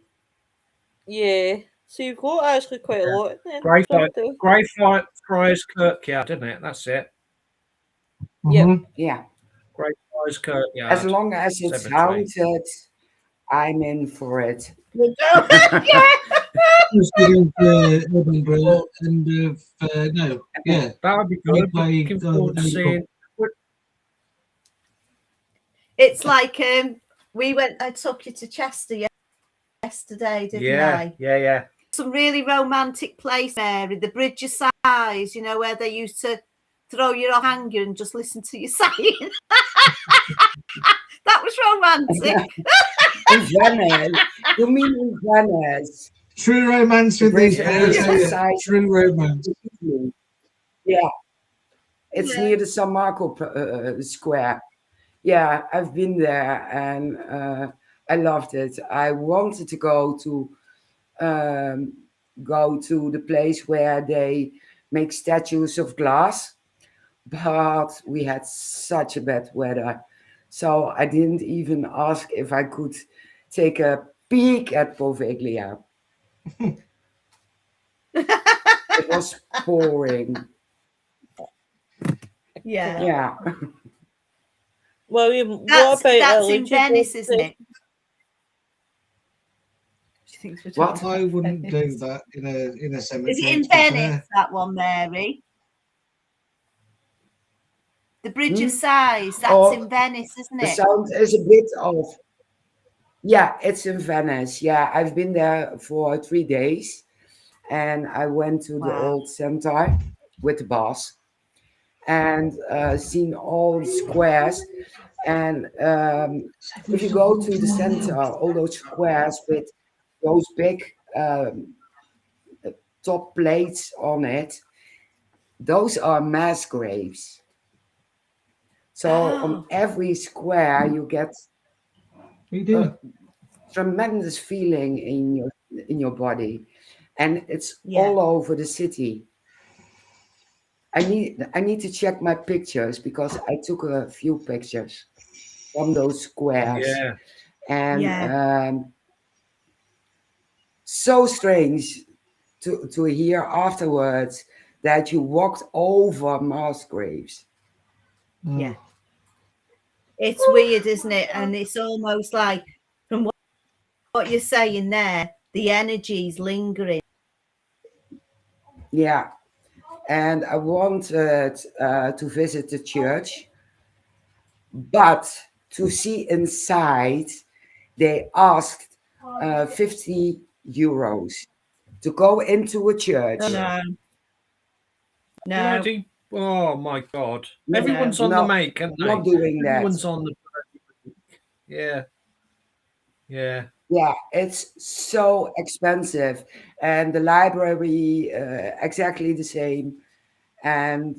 [SPEAKER 1] Yeah. So you've got actually quite a lot then.
[SPEAKER 4] Greyfriars Kirkyard, isn't it? That's it.
[SPEAKER 1] Yep.
[SPEAKER 5] Yeah,
[SPEAKER 4] Greyfriars Kirkyard.
[SPEAKER 5] as long as it's
[SPEAKER 4] Cemetery.
[SPEAKER 5] haunted, I'm in for it.
[SPEAKER 2] Just getting to Edinburgh and no, yeah.
[SPEAKER 4] That would be good.
[SPEAKER 2] Midway,
[SPEAKER 4] Looking forward to seeing.
[SPEAKER 3] It's like we went. I took you to Chester yesterday, didn't I?
[SPEAKER 4] Yeah.
[SPEAKER 3] Some really romantic place, Mary. The Bridge of Sighs. You know where they used to throw you off hanger and just listen to you singing. That was romantic.
[SPEAKER 5] In Venice. You mean in Venice?
[SPEAKER 2] True romance with these guys. True romance.
[SPEAKER 5] Yeah. It's near the San Marco Square. Yeah, I've been there and I loved it. I wanted to go to the place where they make statues of glass, but we had such a bad weather. So I didn't even ask if I could take a peek at Poveglia. It was pouring.
[SPEAKER 3] Yeah.
[SPEAKER 5] Yeah.
[SPEAKER 1] Well, what about
[SPEAKER 3] That's in
[SPEAKER 1] Luigi?
[SPEAKER 3] Venice, isn't it? She thinks we're
[SPEAKER 5] What?
[SPEAKER 3] talking
[SPEAKER 2] I
[SPEAKER 3] about
[SPEAKER 2] wouldn't
[SPEAKER 3] Venice.
[SPEAKER 2] do that in a cemetery.
[SPEAKER 3] Is it in
[SPEAKER 2] to be fair.
[SPEAKER 3] Venice, that one, Mary? The Bridge of Sighs, that's
[SPEAKER 5] Oh,
[SPEAKER 3] in Venice, isn't
[SPEAKER 5] The
[SPEAKER 3] it?
[SPEAKER 5] sound is a bit off. Yeah, it's in Venice. Yeah, I've been there for 3 days and I went to the
[SPEAKER 3] Wow.
[SPEAKER 5] old center with the boss and seen all the squares. And if you go to the center, all those squares with those big top plates on it, those are mass graves. So on every square you get
[SPEAKER 2] You do.
[SPEAKER 5] tremendous feeling in your body, and it's
[SPEAKER 3] Yeah.
[SPEAKER 5] all over the city. I need to check my pictures because I took a few pictures from those squares,
[SPEAKER 4] Yeah.
[SPEAKER 5] and so strange to hear afterwards that you walked over mass graves.
[SPEAKER 3] Yeah. It's weird, isn't it? And it's almost like, from what you're saying there, the energy's lingering.
[SPEAKER 5] Yeah, and I wanted to visit the church, but to see inside, they asked 50 euros to go into a church.
[SPEAKER 3] No.
[SPEAKER 4] Bloody, oh my God.
[SPEAKER 5] No,
[SPEAKER 4] Everyone's on the make, aren't they?
[SPEAKER 5] not doing that.
[SPEAKER 4] Everyone's on the Yeah. Yeah.
[SPEAKER 5] Yeah, it's so expensive, and the library exactly the same. And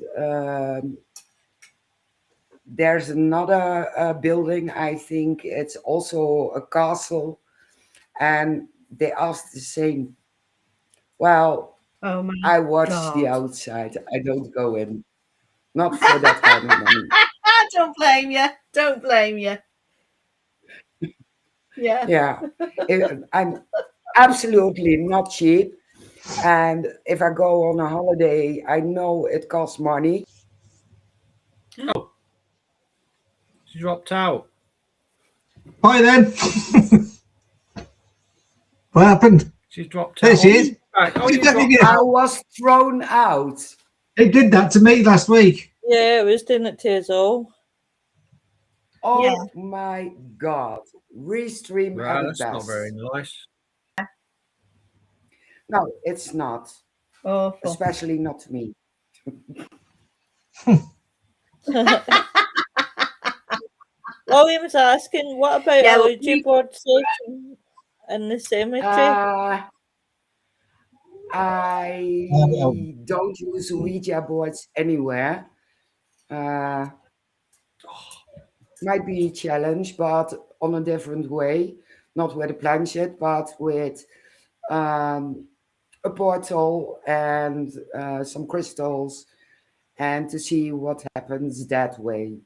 [SPEAKER 5] there's another building. I think it's also a castle, and they asked the same. Well,
[SPEAKER 3] Oh my
[SPEAKER 5] I watch
[SPEAKER 3] God.
[SPEAKER 5] the outside. I don't go in. Not for that kind of money.
[SPEAKER 3] Don't blame you. Don't blame you. Yeah.
[SPEAKER 5] Yeah, I'm absolutely not cheap. And if I go on a holiday, I know it costs money.
[SPEAKER 4] Oh. She dropped out.
[SPEAKER 2] Bye then. What happened?
[SPEAKER 4] She's dropped
[SPEAKER 2] There
[SPEAKER 4] out.
[SPEAKER 2] she is.
[SPEAKER 4] Right. Oh, you
[SPEAKER 2] She's
[SPEAKER 4] dropped
[SPEAKER 2] definitely
[SPEAKER 5] I
[SPEAKER 4] out.
[SPEAKER 5] was thrown out.
[SPEAKER 2] It did that to me last week.
[SPEAKER 1] Yeah, it was doing it to us all.
[SPEAKER 5] Oh my God. Restream
[SPEAKER 4] Right,
[SPEAKER 5] at the
[SPEAKER 4] that's
[SPEAKER 5] best.
[SPEAKER 4] not very nice.
[SPEAKER 5] No, it's not.
[SPEAKER 3] Awful.
[SPEAKER 5] Especially not to me.
[SPEAKER 1] William was asking, what about
[SPEAKER 3] Yeah,
[SPEAKER 1] a
[SPEAKER 3] well,
[SPEAKER 1] Ouija board session in the cemetery?
[SPEAKER 5] I don't use Ouija boards anywhere. Might be a challenge, but on a different way. Not with a planchette, but with a portal and some crystals, and to see what happens that way.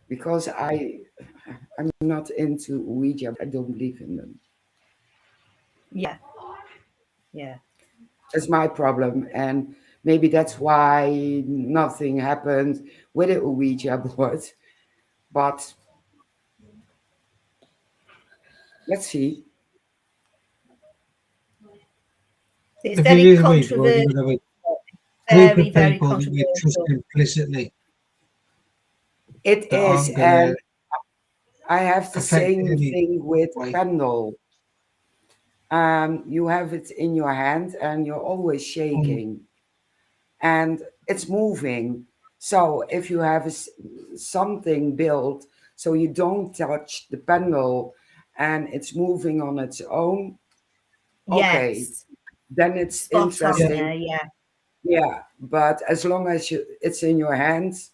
[SPEAKER 5] Because I'm not into Ouija. I don't believe in them.
[SPEAKER 3] Yeah. Yeah.
[SPEAKER 5] It's my problem, and maybe that's why nothing happened with a Ouija board. But let's see.
[SPEAKER 3] It's
[SPEAKER 2] If
[SPEAKER 3] very
[SPEAKER 2] you use a Ouija board, you
[SPEAKER 3] controversial.
[SPEAKER 2] would have a group
[SPEAKER 3] Very,
[SPEAKER 2] of
[SPEAKER 3] very
[SPEAKER 2] people that you trust
[SPEAKER 3] controversial.
[SPEAKER 2] implicitly.
[SPEAKER 5] It
[SPEAKER 2] That
[SPEAKER 5] is,
[SPEAKER 2] aren't gonna
[SPEAKER 5] and I have the
[SPEAKER 2] affect
[SPEAKER 5] same
[SPEAKER 2] any
[SPEAKER 5] thing with
[SPEAKER 2] way.
[SPEAKER 5] Pendle. You have it in your hand, and you're always shaking, and it's moving. So if you have something built, so you don't touch the pendle, and it's moving on its own, okay,
[SPEAKER 3] Yes.
[SPEAKER 5] then it's
[SPEAKER 3] Spot on
[SPEAKER 5] interesting.
[SPEAKER 3] there, yeah.
[SPEAKER 5] Yeah, but as long as it's in your hands,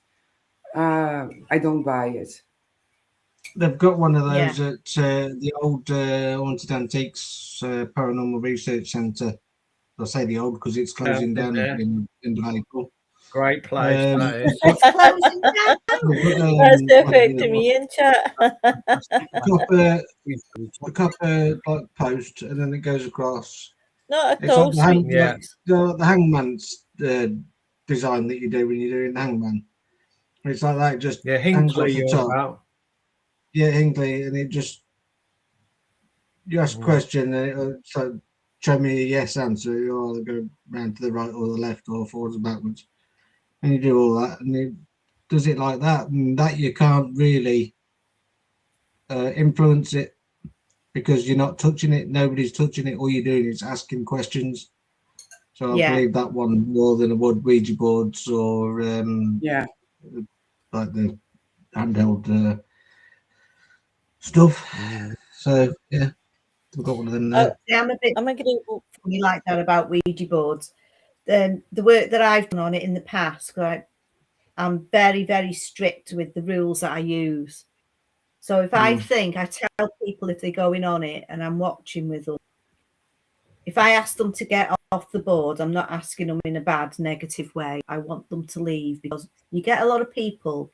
[SPEAKER 5] I don't buy it.
[SPEAKER 2] They've got one of
[SPEAKER 3] Yeah.
[SPEAKER 2] those at the old Haunted Antiques Paranormal Research Centre. I say the old because it's closing
[SPEAKER 4] been
[SPEAKER 2] down
[SPEAKER 4] there.
[SPEAKER 2] in April.
[SPEAKER 4] Great place, that is.
[SPEAKER 3] It's closing down.
[SPEAKER 1] That's the effect to me in chat.
[SPEAKER 2] a copper like post, and then it goes across.
[SPEAKER 1] Not at
[SPEAKER 2] It's
[SPEAKER 1] all,
[SPEAKER 2] like the,
[SPEAKER 1] sweet
[SPEAKER 4] Yeah.
[SPEAKER 1] cheeks.
[SPEAKER 2] the hangman's design that you do when you're doing the hangman. It's like that, just
[SPEAKER 4] Yeah,
[SPEAKER 2] hangs off
[SPEAKER 4] Hinkley
[SPEAKER 2] the
[SPEAKER 4] you're
[SPEAKER 2] top.
[SPEAKER 4] about.
[SPEAKER 2] Yeah, Hinkley, and it just you ask a question, and it'll so show me a yes answer. You either go round to the right or the left, or forwards and backwards, and you do all that, and it does it like that, and that you can't really influence it because you're not touching it. Nobody's touching it. All you're doing is asking questions. So I
[SPEAKER 3] Yeah.
[SPEAKER 2] believe that one more than a wood Ouija boards or
[SPEAKER 5] Yeah.
[SPEAKER 2] like the handheld stuff. So yeah, I've got one of them there.
[SPEAKER 3] I'm a bit
[SPEAKER 1] I'm agreeable.
[SPEAKER 3] funny like that about Ouija boards. The work that I've done on it in the past, like, I'm very, very strict with the rules that I use. So if I tell people if they're going on it and I'm watching with them, if I ask them to get off the board, I'm not asking them in a bad, negative way. I want them to leave, because you get a lot of people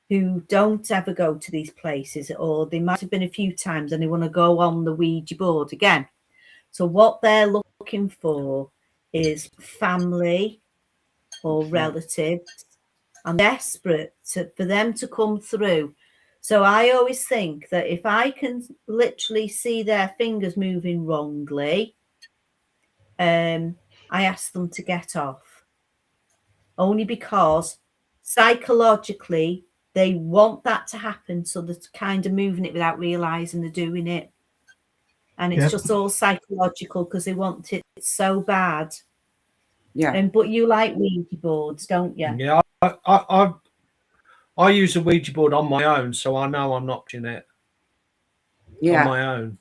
[SPEAKER 3] who don't ever go to these places, or they might have been a few times and they want to go on the Ouija board again. So what they're looking for is family or relatives, and desperate for them to come through. So I always think that if I can literally see their fingers moving wrongly, I ask them to get off. Only because psychologically they want that to happen, so they're kind of moving it without realizing they're doing it. And it's just all psychological, because they want it so bad.
[SPEAKER 5] Yeah.
[SPEAKER 3] But you like Ouija boards, don't you?
[SPEAKER 4] Yeah, I use a Ouija board on my own, so I know I'm not in it on my own.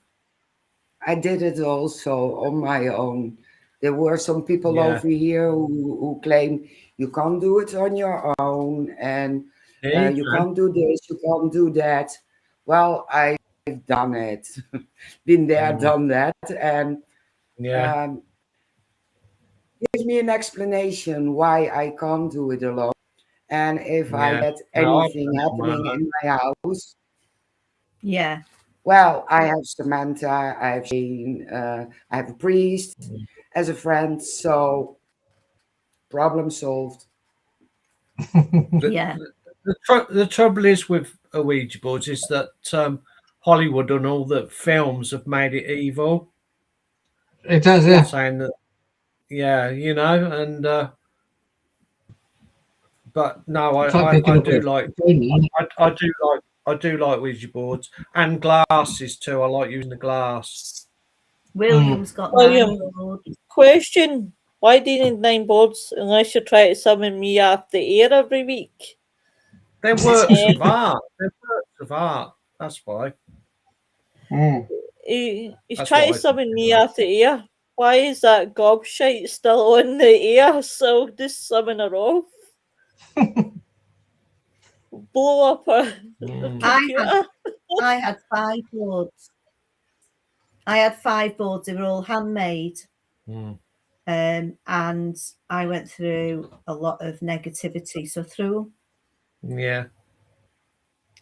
[SPEAKER 5] I did it also on my own. There were some people over here who claim you can't do it on your own, and you can't do this, you can't do that. Well, I've done it. Been there, done that. And give me an explanation why I can't do it alone. And if I get anything happening in my house.
[SPEAKER 3] Yeah.
[SPEAKER 5] Well, I have Samantha, I have Shane, I have a priest as a friend, so problem solved.
[SPEAKER 4] The trouble is with Ouija boards is that Hollywood and all the films have made it evil.
[SPEAKER 2] It does, yeah.
[SPEAKER 4] Saying that, you know, and but no, I do like Ouija boards and glasses too. I like using the glass.
[SPEAKER 3] William's got
[SPEAKER 1] William, question: why do you need 9 boards unless you try to summon me off the air every week?
[SPEAKER 4] They're works of art. They're works of art. That's why.
[SPEAKER 1] He's trying to summon me off the air. Why is that gobshite still on the air? So just summon her off. Blow up a computer.
[SPEAKER 3] I had 5 boards. I had 5 boards. They were all handmade. And I went through a lot of negativity. So through them.
[SPEAKER 4] Yeah.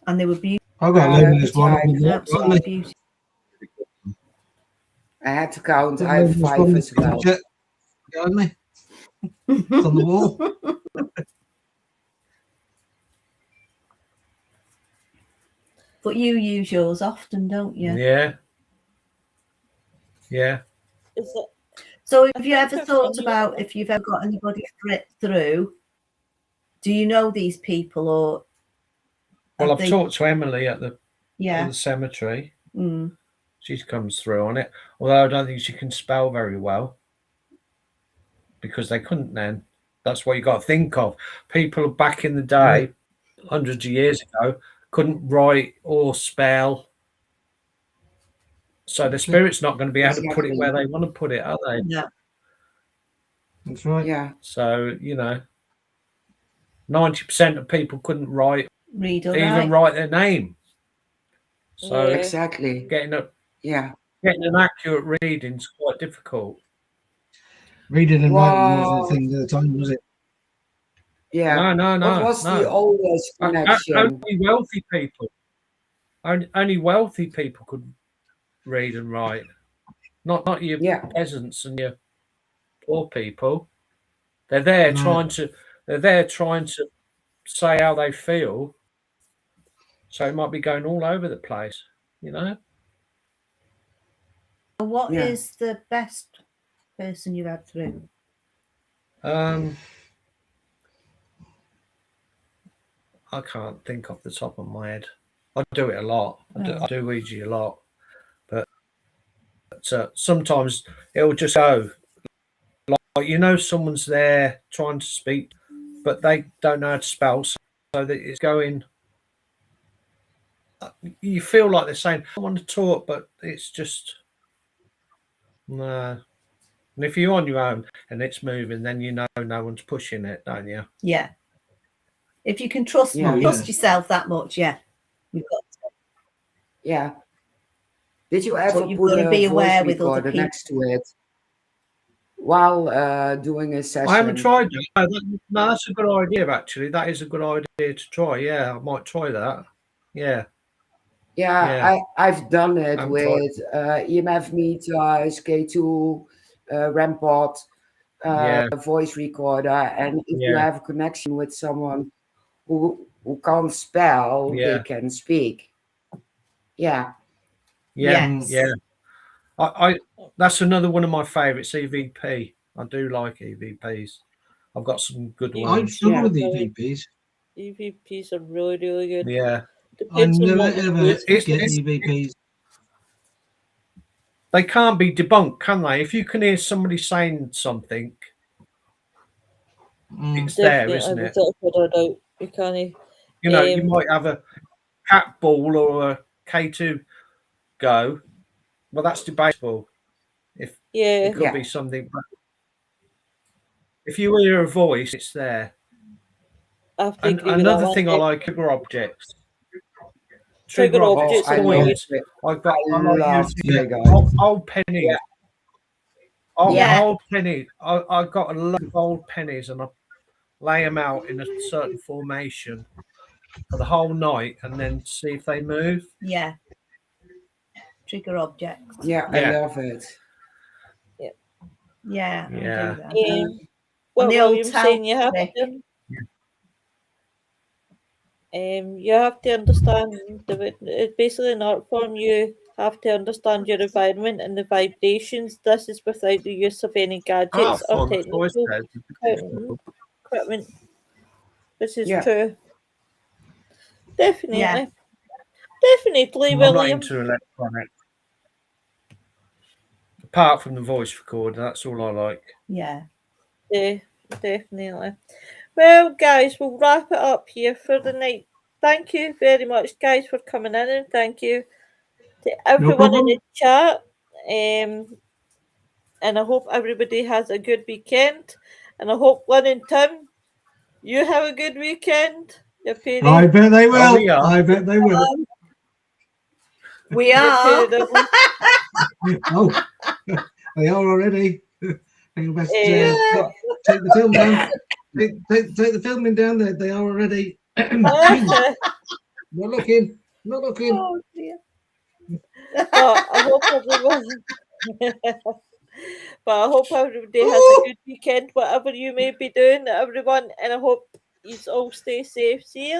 [SPEAKER 3] And they were beautiful.
[SPEAKER 2] I got a luminous one.
[SPEAKER 3] Absolutely beautiful.
[SPEAKER 5] I had to count. I have 5 as well.
[SPEAKER 2] Behind me. It's on the wall.
[SPEAKER 3] But you use yours often, don't you?
[SPEAKER 4] Yeah. Yeah.
[SPEAKER 3] So have you ever thought about if you've ever got anybody through, do you know these people, or?
[SPEAKER 4] Well, I've talked to Emily at the cemetery.
[SPEAKER 3] Mm.
[SPEAKER 4] She comes through on it, although I don't think she can spell very well, because they couldn't then. That's what you got to think of. People back in the day, hundreds of years ago, couldn't write or spell. So the spirit's not going to be able to put it where they want to put it, are they?
[SPEAKER 3] Yeah.
[SPEAKER 2] That's right.
[SPEAKER 5] Yeah.
[SPEAKER 4] So, 90% of people couldn't read or write their name. So
[SPEAKER 5] exactly.
[SPEAKER 4] Getting an accurate reading is quite difficult.
[SPEAKER 2] Reading and writing wasn't a thing at the time, was it?
[SPEAKER 5] Yeah.
[SPEAKER 4] No.
[SPEAKER 5] What was the oldest connection?
[SPEAKER 4] Only wealthy people. Only wealthy people could read and write. Not your peasants and your poor people. They're there trying to say how they feel. So it might be going all over the place,
[SPEAKER 3] What is the best person you've had through?
[SPEAKER 4] I can't think off the top of my head. I do it a lot. I do Ouija a lot, but sometimes it'll just go like someone's there trying to speak, but they don't know how to spell, so that it's going. You feel like they're saying, "I want to talk," but it's just No. And if you're on your own and it's moving, then you know no one's pushing it, don't you?
[SPEAKER 3] Yeah. If you can trust
[SPEAKER 5] Yeah.
[SPEAKER 3] yourself that much, yeah. You've got to.
[SPEAKER 5] Yeah. Did you ever
[SPEAKER 3] you've
[SPEAKER 5] put
[SPEAKER 3] got to
[SPEAKER 5] a
[SPEAKER 3] be
[SPEAKER 5] voice
[SPEAKER 3] aware with other
[SPEAKER 5] recorder
[SPEAKER 3] people.
[SPEAKER 5] next to it while doing a session?
[SPEAKER 4] I haven't tried that. No, that's a good idea, actually. That is a good idea to try. Yeah, I might try that. Yeah.
[SPEAKER 5] Yeah, I've done it
[SPEAKER 4] I'm
[SPEAKER 5] with EMF Meter, SK2, Rampart,
[SPEAKER 4] Yeah.
[SPEAKER 5] voice recorder, and if you
[SPEAKER 4] Yeah.
[SPEAKER 5] have a connection with someone who can't spell, they
[SPEAKER 4] Yeah.
[SPEAKER 5] can speak. Yeah.
[SPEAKER 4] Yeah.
[SPEAKER 3] Yes.
[SPEAKER 4] Yeah. I that's another one of my favourites, EVP. I do like EVPs. I've got some good
[SPEAKER 2] I
[SPEAKER 4] ones.
[SPEAKER 2] struggle with EVPs.
[SPEAKER 1] EVPs are really, really good.
[SPEAKER 4] Yeah.
[SPEAKER 2] I
[SPEAKER 1] Depends on
[SPEAKER 2] never
[SPEAKER 1] what
[SPEAKER 2] ever
[SPEAKER 1] you're
[SPEAKER 2] get
[SPEAKER 1] using.
[SPEAKER 2] EVPs.
[SPEAKER 4] They can't be debunked, can they? If you can hear somebody saying something, it's there, isn't it?
[SPEAKER 1] Without a doubt. You can't.
[SPEAKER 4] You know, you might have a cat ball or a K2 go. Well, that's debatable. If it could be something, but if you hear a voice, it's there.
[SPEAKER 1] I have to
[SPEAKER 4] And
[SPEAKER 1] agree with
[SPEAKER 4] another
[SPEAKER 1] that
[SPEAKER 4] thing I
[SPEAKER 1] one.
[SPEAKER 4] like, trigger objects.
[SPEAKER 1] Trigger objects
[SPEAKER 5] I
[SPEAKER 1] are
[SPEAKER 5] love
[SPEAKER 1] weird.
[SPEAKER 5] it.
[SPEAKER 4] I've got
[SPEAKER 5] I
[SPEAKER 4] like
[SPEAKER 5] love
[SPEAKER 4] using
[SPEAKER 5] triggers.
[SPEAKER 4] old pennies.
[SPEAKER 3] Yeah.
[SPEAKER 4] Old pennies. I got a lot of old pennies and I lay them out in a certain formation for the whole night and then see if they move.
[SPEAKER 3] Yeah. Trigger objects.
[SPEAKER 5] Yeah, I love it.
[SPEAKER 3] Yeah.
[SPEAKER 4] Yeah.
[SPEAKER 3] I do that.
[SPEAKER 1] What
[SPEAKER 3] the old
[SPEAKER 1] William's saying, you have
[SPEAKER 3] trick.
[SPEAKER 1] to. You have to understand it's basically an art form. You have to understand your environment and the vibrations. This is without the use of any gadgets or technical equipment, which is true. Definitely.
[SPEAKER 3] Yeah.
[SPEAKER 1] Definitely,
[SPEAKER 4] I'm
[SPEAKER 1] William.
[SPEAKER 4] not into electronic. Apart from the voice recorder, that's all I like.
[SPEAKER 3] Yeah.
[SPEAKER 1] Yeah, definitely. Well, guys, we'll wrap it up here for the night. Thank you very much, guys, for coming in, and thank you to everyone in the chat. And I hope everybody has a good weekend. And I hope Lynn and Tim, you have a good weekend.
[SPEAKER 2] I bet they will. I bet they will.
[SPEAKER 3] We are.
[SPEAKER 2] Oh, they are already. Best, take the film down. Take the filming down. They are already. Not looking. Not looking.
[SPEAKER 3] Oh, dear.
[SPEAKER 1] But I hope everybody has a good weekend, whatever you may be doing, everyone. And I hope you all stay safe. See you